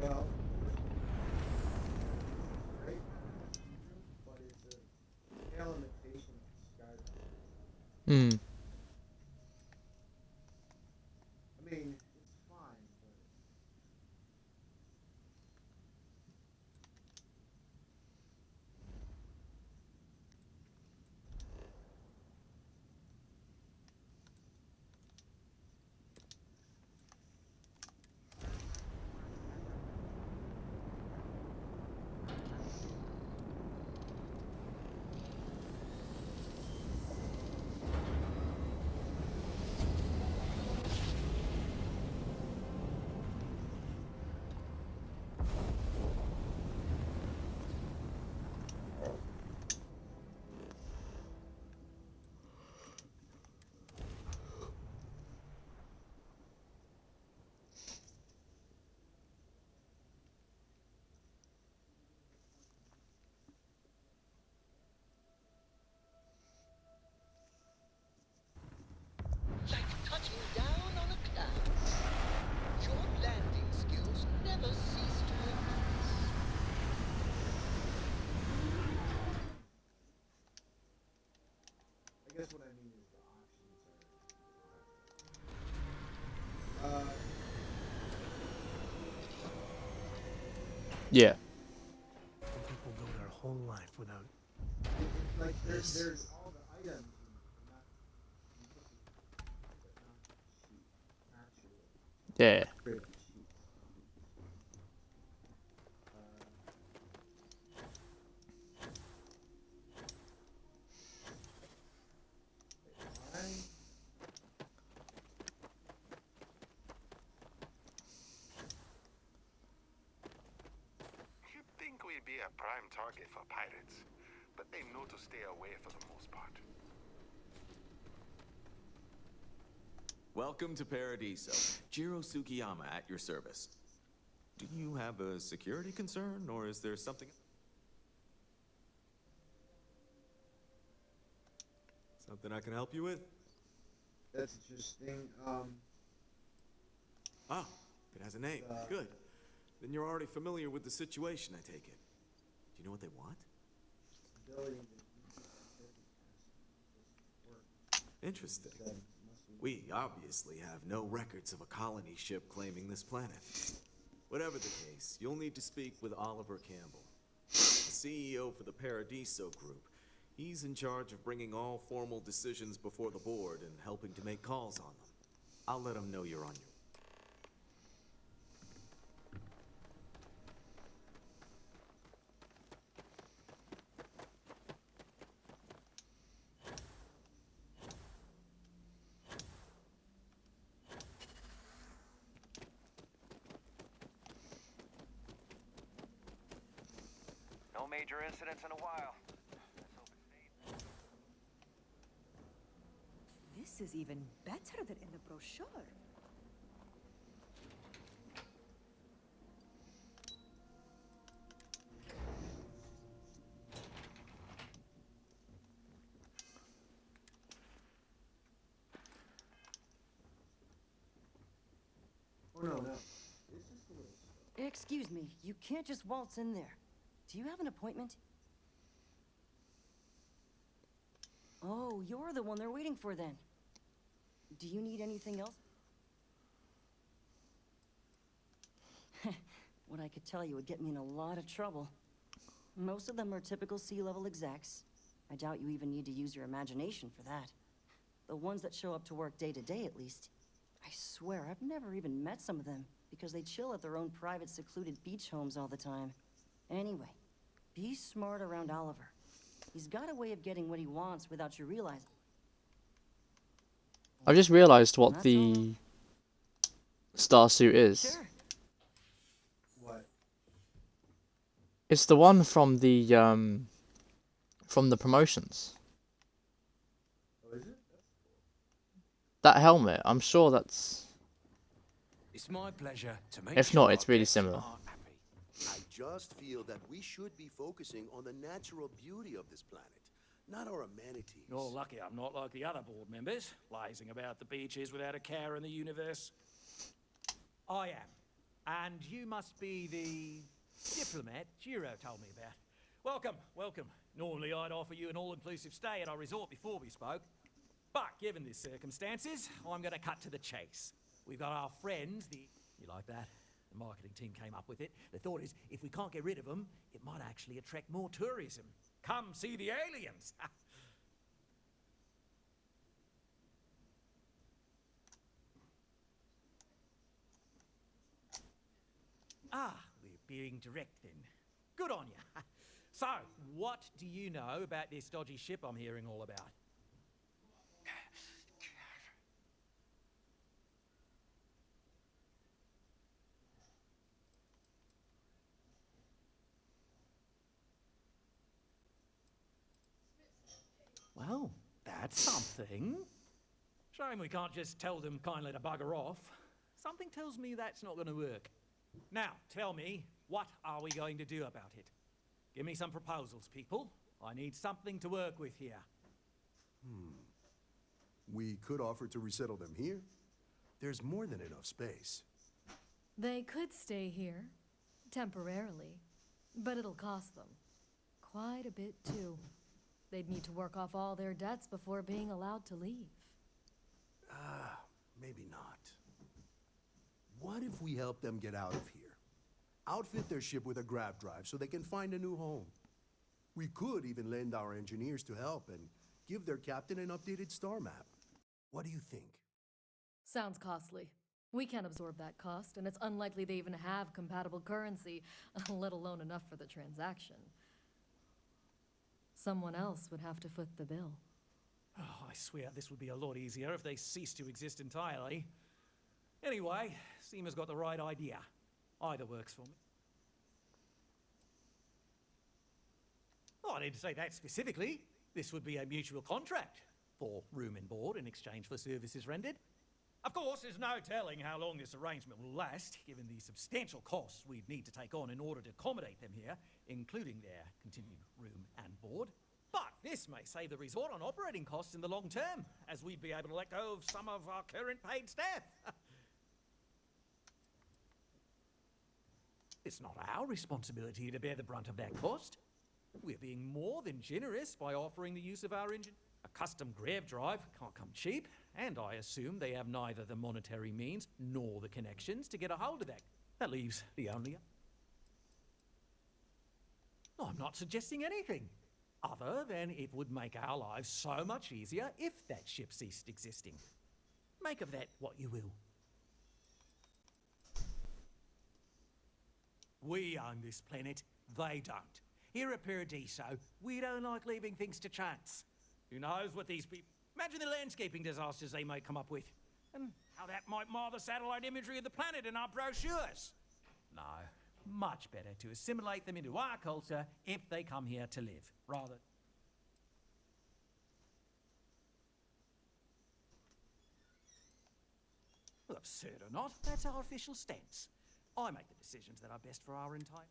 Well, great, but it's a pale imitation of Skyrim. Hmm. I mean, it's fine, but Like touching down on a cloud. Your landing skills never cease to amaze. I guess what I mean is the options are. Yeah. Some people go their whole life without Like this. there's all the items and not but not sheep, actual Yeah. pretty sheep. Why? You'd think we'd be a prime target for pirates, but they know to stay away for the most part. Welcome to Paradiso. Jiro Sugiyama at your service. Do you have a security concern, or is there something... Something I can help you with? That's interesting. Ah, it has a name. Good. Then you're already familiar with the situation, I take it. Do you know what they want? Ability to use the security test work. Interesting. Said it must be- We obviously have no records of a colony ship claiming this planet. Whatever the case, you'll need to speak with Oliver Campbell, the CEO for the Paradiso Group. He's in charge of bringing all formal decisions before the board and helping to make calls on them. I'll let him know you're on your... No major incidents in a while. This is even better than in the brochure. Oh no, no. It's just a little slow. Excuse me, you can't just waltz in there. Do you have an appointment? Oh, you're the one they're waiting for then. Do you need anything else? What I could tell you would get me in a lot of trouble. Most of them are typical sea-level execs. I doubt you even need to use your imagination for that. The ones that show up to work day to day, at least. I swear, I've never even met some of them, because they chill at their own private, secluded beach homes all the time. Anyway, be smart around Oliver. He's got a way of getting what he wants without you realizing. I just realised what the starsuit is. Sure. What? It's the one from the promotions. Oh, is it? That's cool. That helmet, I'm sure that's... It's my pleasure to make If not, it's really similar. I just feel that we should be focusing on the natural beauty of this planet, not our amenities. You're lucky I'm not like the other board members, lazing about the beaches without a care in the universe. I am. And you must be the diplomat Jiro told me about. Welcome, welcome. Normally I'd offer you an all-inclusive stay at our resort before we spoke. But given the circumstances, I'm going to cut to the chase. We've got our friends, the... You like that? The marketing team came up with it. The thought is, if we can't get rid of them, it might actually attract more tourism. Come see the aliens! We're being direct then. Good on you. So, what do you know about this dodgy ship I'm hearing all about? Well, that's something. Shame we can't just tell them kindly to bugger off. Something tells me that's not going to work. Now, tell me, what are we going to do about it? Give me some proposals, people. I need something to work with here. We could offer to resettle them here. There's more than enough space. They could stay here, temporarily, but it'll cost them quite a bit too. They'd need to work off all their debts before being allowed to leave. Maybe not. What if we help them get out of here? Outfit their ship with a grav drive so they can find a new home. We could even lend our engineers to help and give their captain an updated star map. What do you think? Sounds costly. We can't absorb that cost, and it's unlikely they even have compatible currency, let alone enough for the transaction. Someone else would have to foot the bill. Oh, I swear this would be a lot easier if they ceased to exist entirely. Anyway, Seema's got the right idea. Either works for me. Oh, I didn't say that specifically. This would be a mutual contract for room and board in exchange for services rendered. Of course, there's no telling how long this arrangement will last, given the substantial costs we'd need to take on in order to accommodate them here, including their continued room and board. But this may save the resort on operating costs in the long term, as we'd be able to let go of some of our current paid staff. It's not our responsibility to bear the brunt of that cost. We're being more than generous by offering the use of our engine. A custom grav drive can't come cheap, and I assume they have neither the monetary means nor the connections to get a hold of that. That leaves the only... I'm not suggesting anything, other than it would make our lives so much easier if that ship ceased existing. Make of that what you will. We own this planet, they don't. Here at Paradiso, we don't like leaving things to chance. Who knows what these people... Imagine the landscaping disasters they might come up with, and how that might mar the satellite imagery of the planet in our brochures. No, much better to assimilate them into our culture if they come here to live, rather... Well, absurd or not, that's our official stance. I make the decisions that are best for our entire...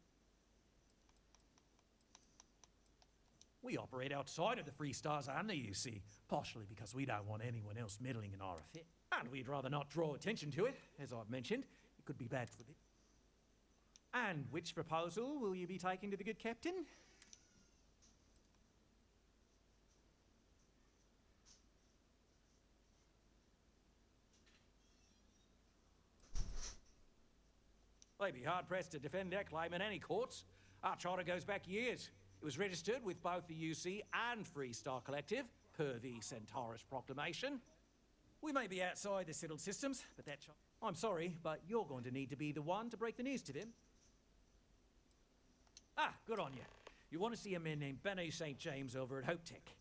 We operate outside of the Free Stars and the UC, partially because we don't want anyone else meddling in our affair. And we'd rather not draw attention to it, as I've mentioned. It could be bad for the... And which proposal will you be taking to the good captain? They'd be hard-pressed to defend their claim in any courts. Our charter goes back years. It was registered with both the UC and Free Star Collective, per the Centaurus Proclamation. We may be outside the settled systems, but that... I'm sorry, but you're going to need to be the one to break the news to them. Ah, good on you. You want to see a man named Benny St. James over at Hope Tech.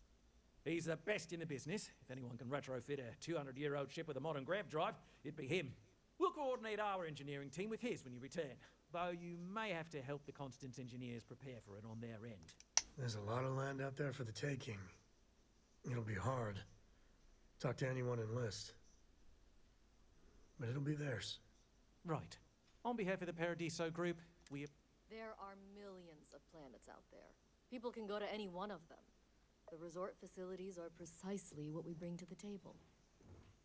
He's the best in the business. If anyone can retrofit a 200-year-old ship with a modern grav drive, it'd be him. We'll coordinate our engineering team with his when you return, though you may have to help the Constance engineers prepare for it on their end. There's a lot of land out there for the taking. It'll be hard. Talk to anyone enlist. But it'll be theirs. Right. On behalf of the Paradiso group, we... There are millions of planets out there. People can go to any one of them. The resort facilities are precisely what we bring to the table.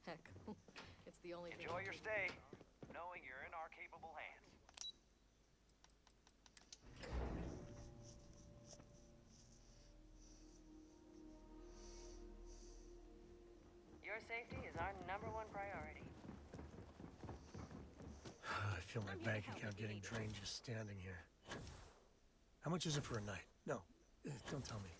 Heck, it's the only Enjoy your stay, knowing you're in our capable hands. Your safety is our #1 priority. I feel my bank account getting drained just standing here. How much is it for a night? No, don't tell me.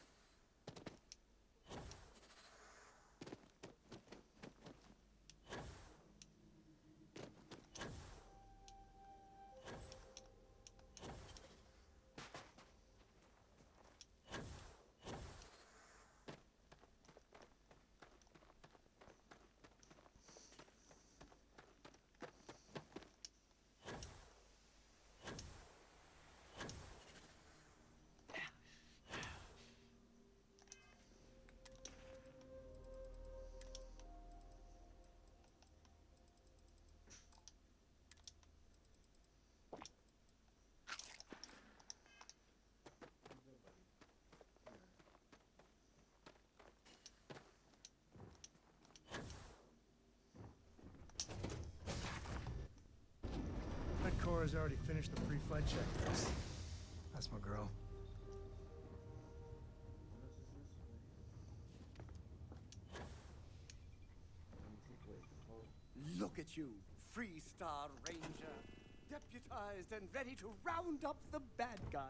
Cora's already finished the pre-flight checklist. That's my girl. Look at you, Free Star Ranger, deputized and ready to round up the bad guys.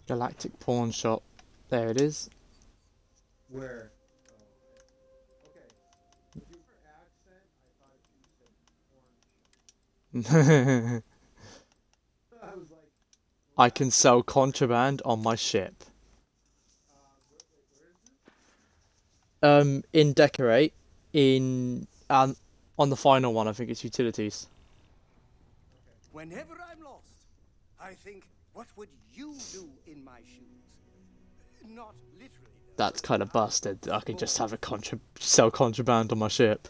Galactic pawn shop. There it is. Where? Oh, okay. Super accent. I thought you said porn shop. I was like, I can sell contraband on my ship. where is this? In decorate, on the final one, I think it's utilities. Whenever I'm lost, I think, what would you do in my shoes? Not literally, that's kind of busted. I can just have a sell contraband on my ship.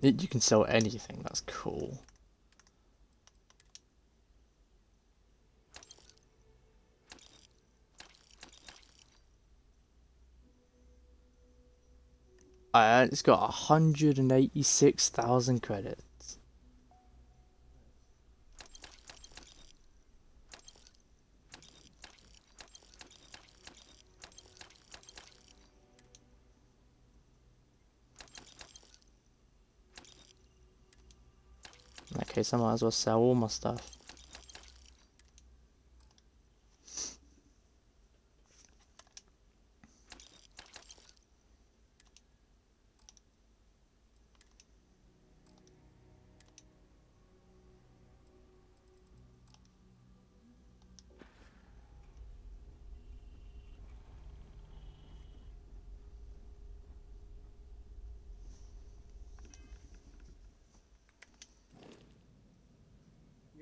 You can sell anything. That's cool. It's got 186,000 credits. In that case, I might as well sell all my stuff.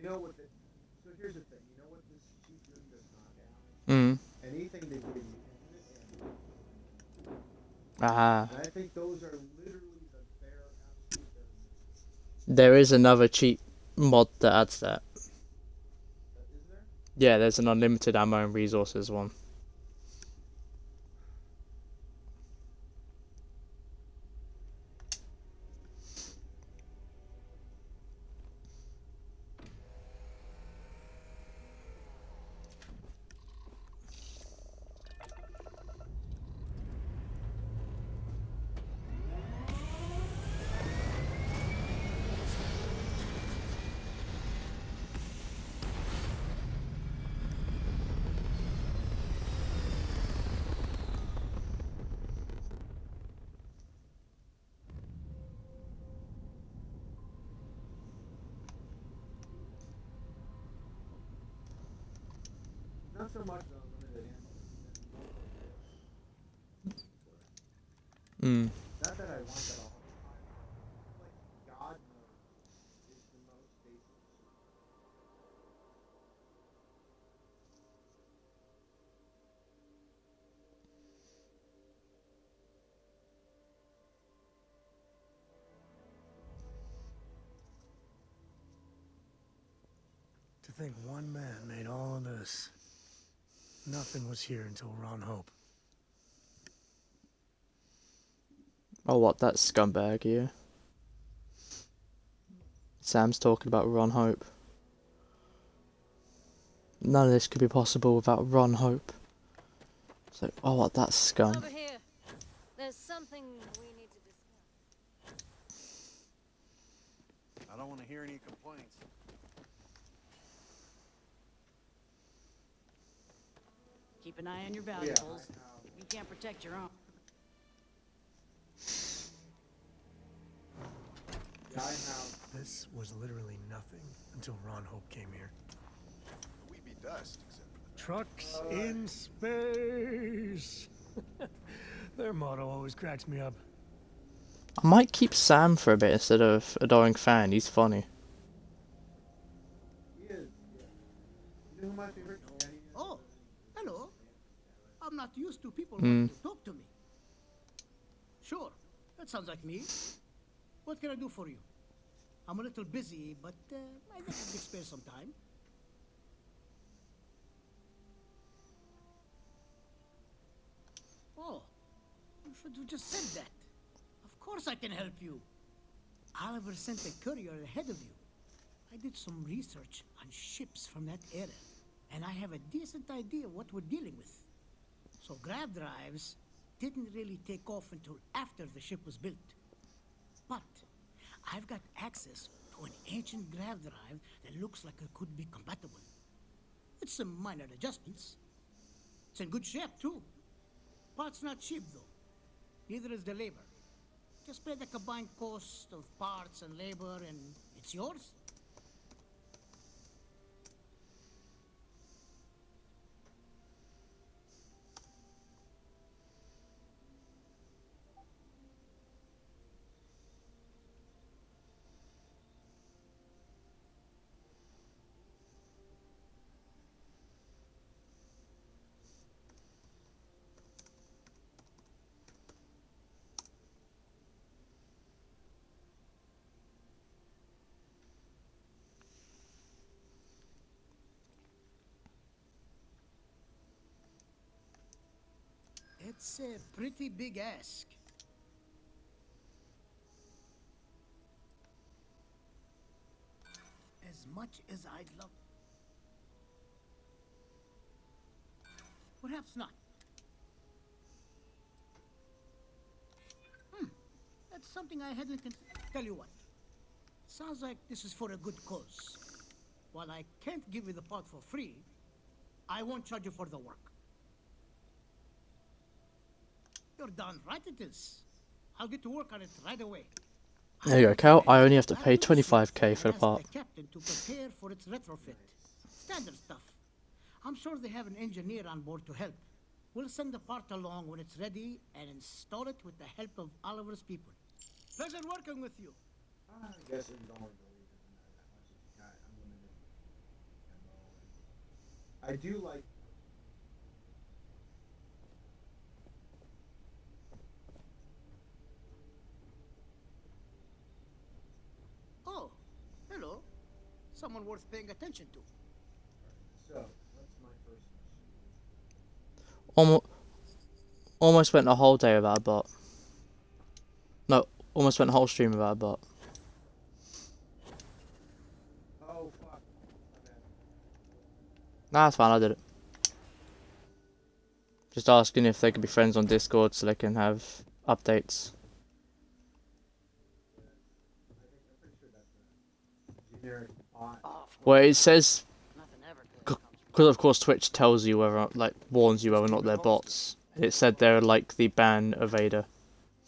You know what? So here's the thing. You know what this cheap room does not have? Anything they give you infinite ammo. And I think those are literally the bare, absolute bare minimum. There is another cheap mod that adds that. Is there? Yeah, there's an unlimited ammo and resources one. Not so much the unlimited ammo, more for this. Not that I want that all the time. Like God mode is the most basic shit. To think one man made all of this. Nothing was here until Ron Hope. Oh, what, that scumbag here? Sam's talking about Ron Hope. None of this could be possible without Ron Hope. So, oh, what, that scum. Over here. There's something we need to discuss. I don't want to hear any complaints. Keep an eye on your valuables. You can't protect your own. Yeah, I have. This was literally nothing until Ron Hope came here. We be dust, except for the Trucks in space. Their motto always cracks me up. I might keep Sam for a bit instead of Adoring Fan. He's funny. He is, yeah. You know who my favorite companion is? Oh, hello. I'm not used to people wanting to talk to me. Sure, that sounds like me. What can I do for you? I'm a little busy, but I think I can spare some time. Oh, you should have just said that. Of course I can help you. Oliver sent a courier ahead of you. I did some research on ships from that era, and I have a decent idea what we're dealing with. So grav drives didn't really take off until after the ship was built. But I've got access to an ancient grav drive that looks like it could be compatible. It's some minor adjustments. It's in good shape, too. Parts not cheap, though. Neither is the labor. Just pay the combined cost of parts and labor, and it's yours. It's a pretty big ask. As much as I'd love... Perhaps not. That's something I hadn't Tell you what. Sounds like this is for a good cause. While I can't give you the part for free, I won't charge you for the work. You're darn right it is. I'll get to work on it right away. There you go, Cal. I only have to pay 25k for the part. The captain to prepare for its retrofit. Standard stuff. I'm sure they have an engineer on board to help. We'll send the part along when it's ready and install it with the help of Oliver's people. Pleasure working with you. I guess you don't want to believe in that much if you got unlimited ammo. I do like. Oh, hello. Someone worth paying attention to. So, what's my first mission? Almost went a whole day without a bot. No, almost went a whole stream without a bot. Oh, fuck. My bad. Nah, it's fine, I did it. Just asking if they could be friends on Discord so they can have updates. Well, it says, because of course Twitch tells you whether, like, warns you whether or not they're bots. It said they're like the ban evader.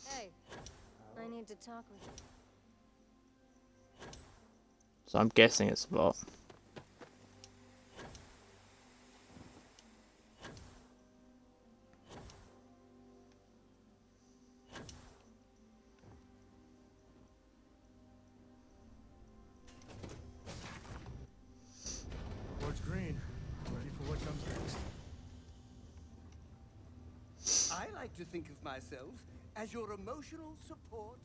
Hey, I need to talk with you. So I'm guessing it's a bot. Board's green. Ready for what comes next. I like to think of myself as your emotional support.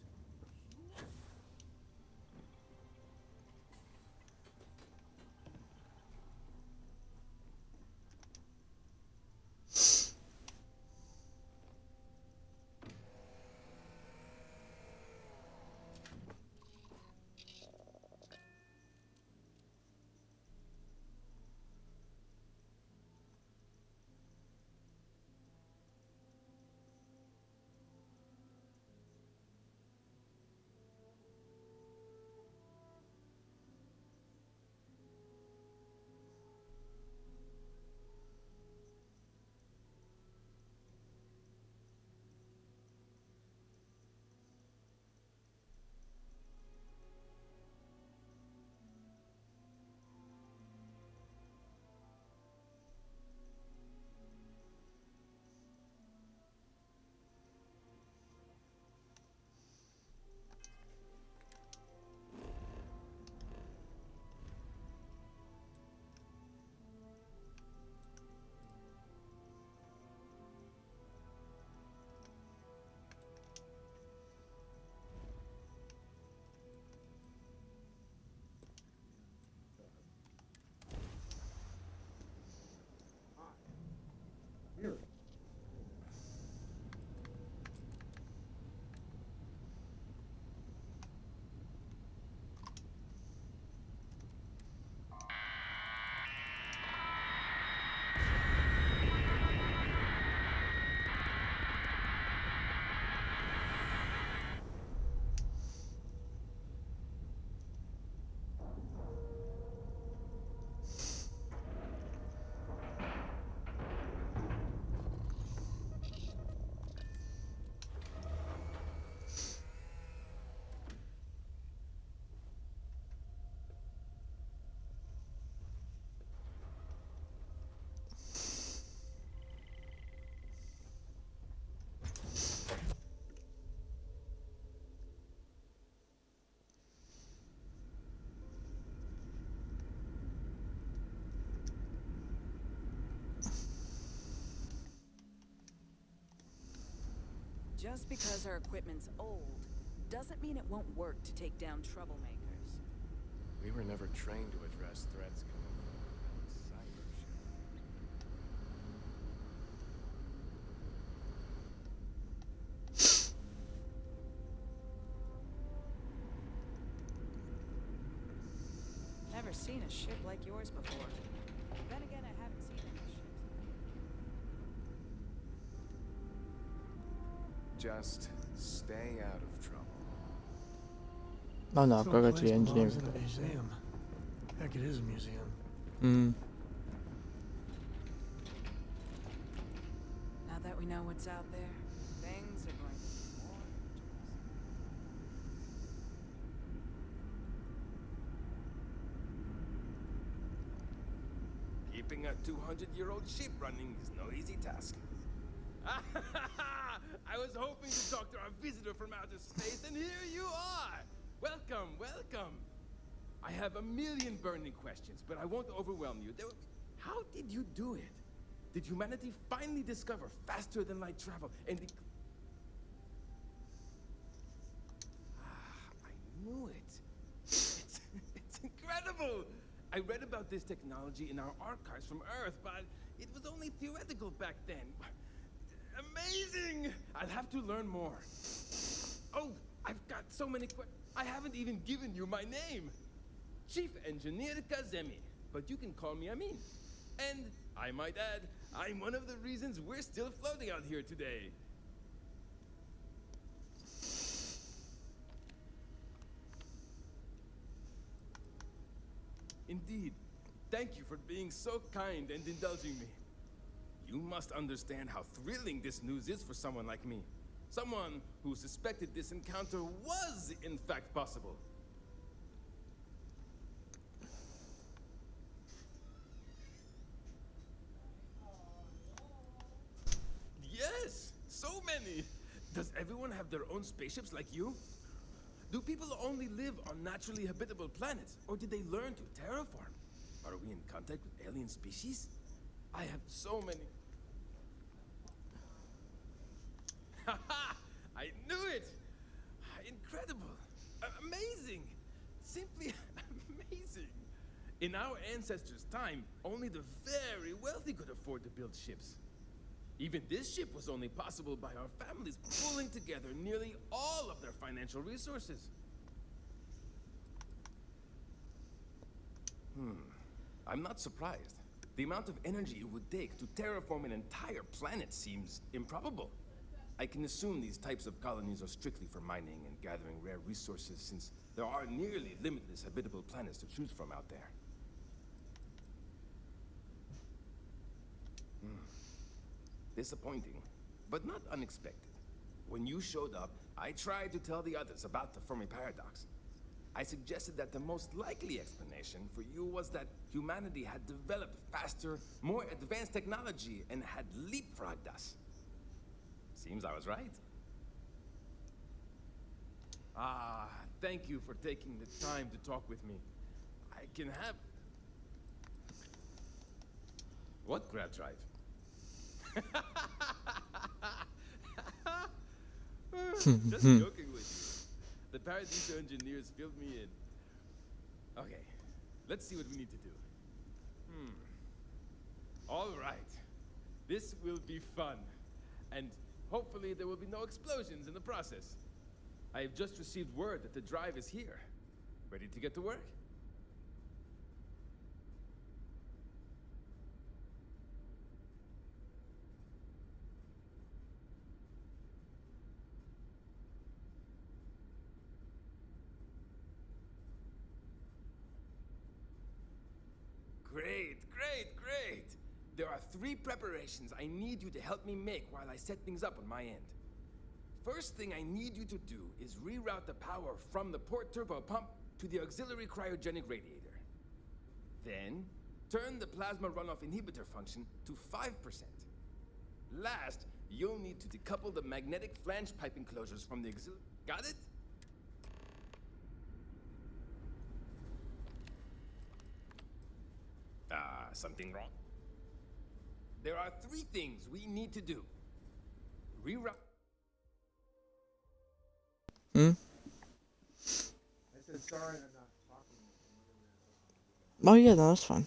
Really? Just because our equipment's old, doesn't mean it won't work to take down troublemakers. We were never trained to address threats coming from cyber shit. never seen a ship like yours before. Then again, I haven't seen any ships. Just stay out of trouble. Oh no, I've This got to whole go to place the engineering belongs in a base. museum. Heck, it is a museum. Hmm. Now that we know what's out there, things are going to be more interesting. Keeping a 200-year-old ship running is no easy task. I was hoping to talk to our visitor from outer space, and here you are! Welcome, welcome! I have a million burning questions, but I won't overwhelm you. How did you do it? Did humanity finally discover faster than light travel and I knew it. It's incredible! I read about this technology in our archives from Earth, but it was only theoretical back then. Amazing! I'll have to learn more. Oh, I've got so many questions. I haven't even given you my name. Chief Engineer Kazemi, but you can call me Amin. And I might add, I'm one of the reasons we're still floating out here today. Indeed. Thank you for being so kind and indulging me. You must understand how thrilling this news is for someone like me. Someone who suspected this encounter was, in fact, possible. Yes! So many! Does everyone have their own spaceships like you? Do people only live on naturally habitable planets, or did they learn to terraform? Are we in contact with alien species? I have so many... Haha! I knew it! Incredible! Amazing! Simply amazing! In our ancestors' time, only the very wealthy could afford to build ships. Even this ship was only possible by our families pulling together nearly all of their financial resources. I'm not surprised. The amount of energy it would take to terraform an entire planet seems improbable. I can assume these types of colonies are strictly for mining and gathering rare resources, since there are nearly limitless habitable planets to choose from out there. Disappointing, but not unexpected. When you showed up, I tried to tell the others about the Fermi paradox. I suggested that the most likely explanation for you was that humanity had developed faster, more advanced technology and had leapfrogged us. Seems I was right. Thank you for taking the time to talk with me. I can have... What grab drive? Just joking with you. The Paradiso engineers filled me in. Okay, let's see what we need to do. All right. This will be fun. And hopefully there will be no explosions in the process. I have just received word that the drive is here. Ready to get to work? Great, great, great! There are 3 preparations I need you to help me make while I set things up on my end. First thing I need you to do is reroute the power from the port turbo pump to the auxiliary cryogenic radiator. Then, turn the plasma runoff inhibitor function to 5%. Last, you'll need to decouple the magnetic flange pipe enclosures from the auxiliary... Got it? Something wrong? There are 3 things we need to do. Reroute... I said sorry I'm not talking. Oh yeah, no, that's fine.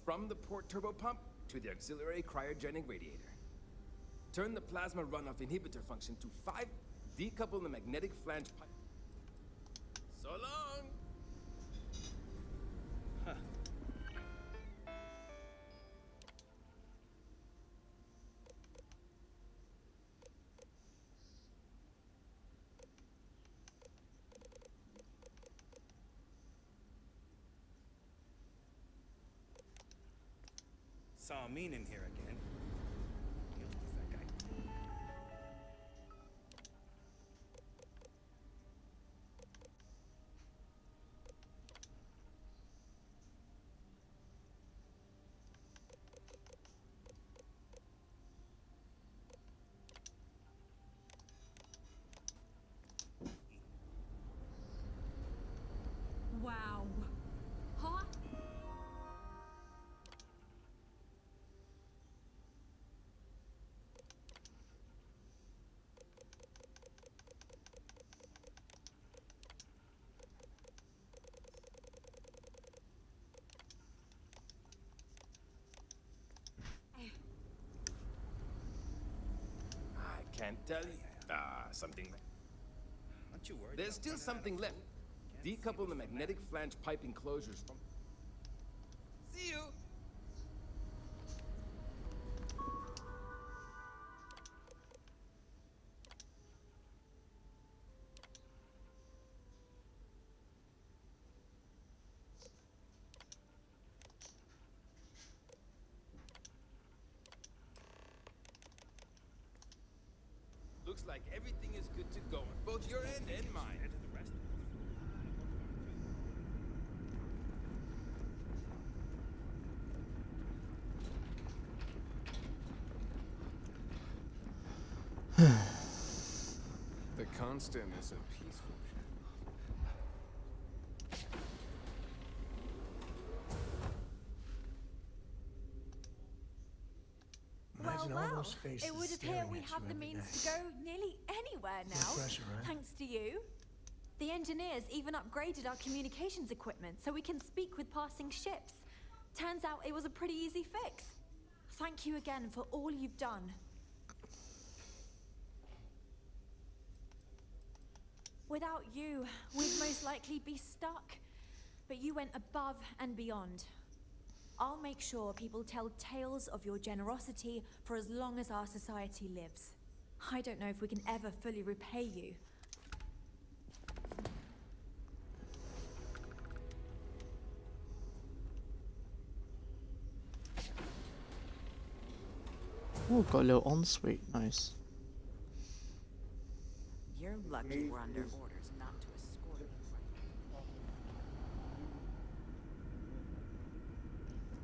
from the port turbo pump to the auxiliary cryogenic radiator. Turn the plasma runoff inhibitor function to 5. Decouple the magnetic flange pipe. So long! Huh. Saw Mean in here again. What else does that guy do? Wow. Huh? I can't tell you. Something. Aren't you worried? There's still something left. Decouple the magnetic flange pipe enclosures from. See you! Looks like everything is good to go on both your end and mine. The Constant is a peaceful ship. Imagine all Well, those faces it would appear staring we at have you the every means day. to go nearly anywhere No now, pressure, right? thanks to you. The engineers even upgraded our communications equipment so we can speak with passing ships. Turns out it was a pretty easy fix. Thank you again for all you've done. Without you, we'd most likely be stuck. But you went above and beyond. I'll make sure people tell tales of your generosity for as long as our society lives. I don't know if we can ever fully repay you. Oh, got a little ensuite. Nice. You're lucky we're under orders not to escort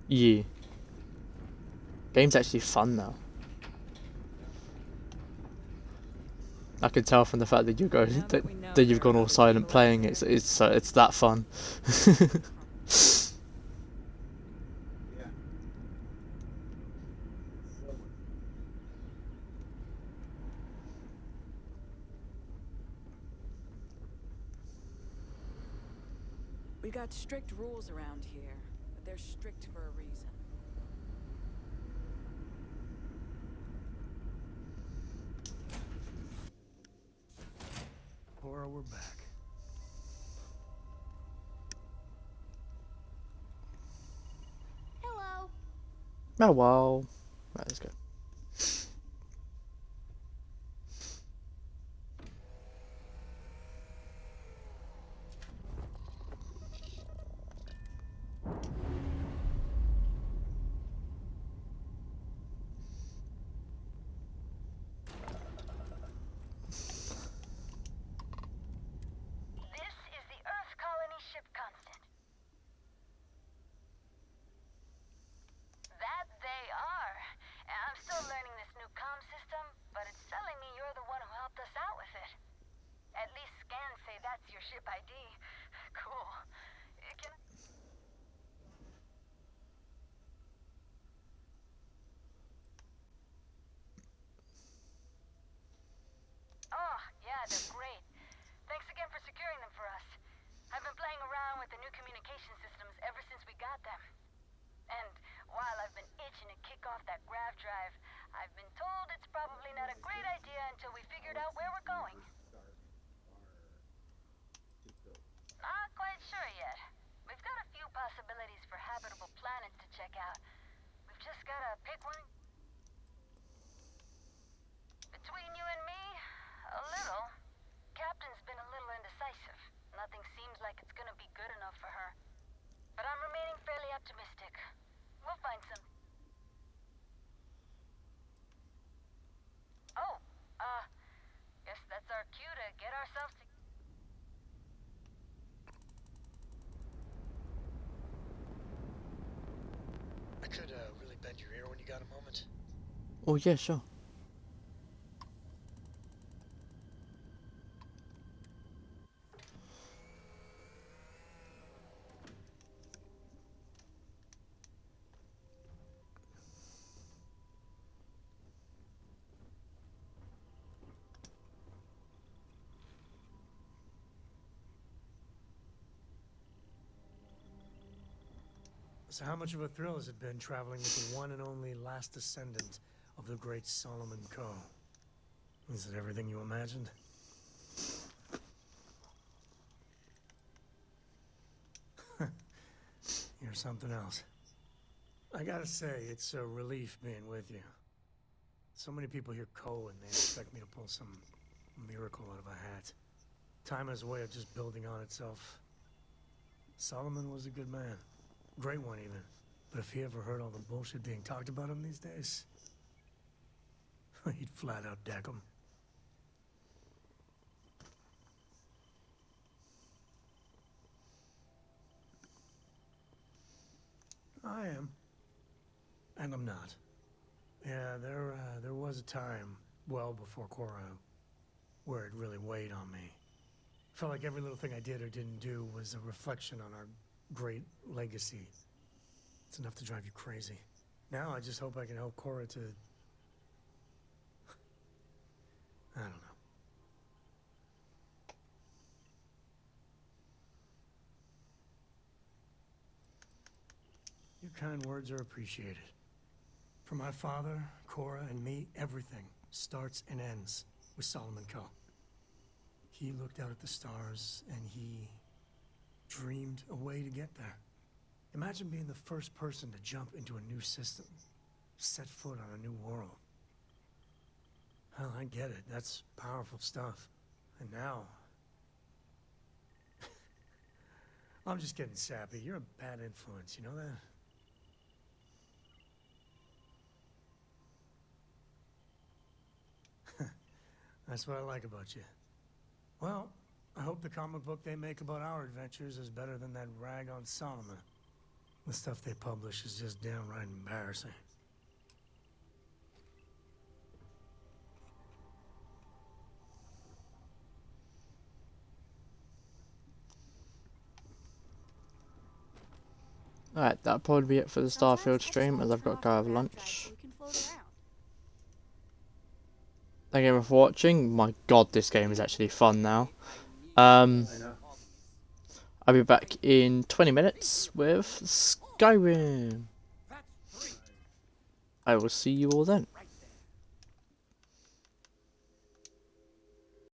you. Yeah. Game's actually fun now. I can tell from the fact that that you've gone all silent playing. It's that fun. Yeah. So much. We got strict rules around here, but they're strict for a reason. Cora, we're back. Hello. Oh well. Right, let's go. This is the Earth Colony ship Constant. That they are. I'm While I've been itching to kick off that grav drive, I've been told it's probably not a great idea until we figured out where we're going. Not quite sure yet. We've got a few possibilities for habitable planets to check out. We've just gotta pick one. Between you and me, a little. Captain's been a little indecisive. Nothing seems like it's gonna be good enough for her. But I'm remaining fairly optimistic. We'll find some. Oh, guess that's our cue to get ourselves to. I could really bend your ear when you got a moment. Oh yeah, sure. So how much of a thrill has it been traveling with the one and only last descendant of the great Solomon Coe? Is it everything you imagined? You're something else. I gotta say, it's a relief being with you. So many people hear Coe and they expect me to pull some miracle out of a hat. Time has a way of just building on itself. Solomon was a good man. Great one, even. But if he ever heard all the bullshit being talked about him these days, he'd flat out deck him. I am. And I'm not. Yeah, there was a time, well before Cora, where it really weighed on me. Felt like every little thing I did or didn't do was a reflection on our great legacy. It's enough to drive you crazy. Now I just hope I can help Cora to... I don't know. Your kind words are appreciated. For my father, Cora, and me, everything starts and ends with Solomon Coe. He looked out at the stars, and he dreamed a way to get there. Imagine being the first person to jump into a new system, set foot on a new world. Hell, I get it. That's powerful stuff. And now... I'm just getting sappy. You're a bad influence, you know that? That's what I like about you. Well, I hope the comic book they make about our adventures is better than that rag on Solomon. The stuff they publish is just downright embarrassing. Alright, that'll probably be it for the Starfield stream, as I've got to go have lunch. Thank you for watching. My god, this game is actually fun now. I'll be back in 20 minutes with Skyrim. I will see you all then.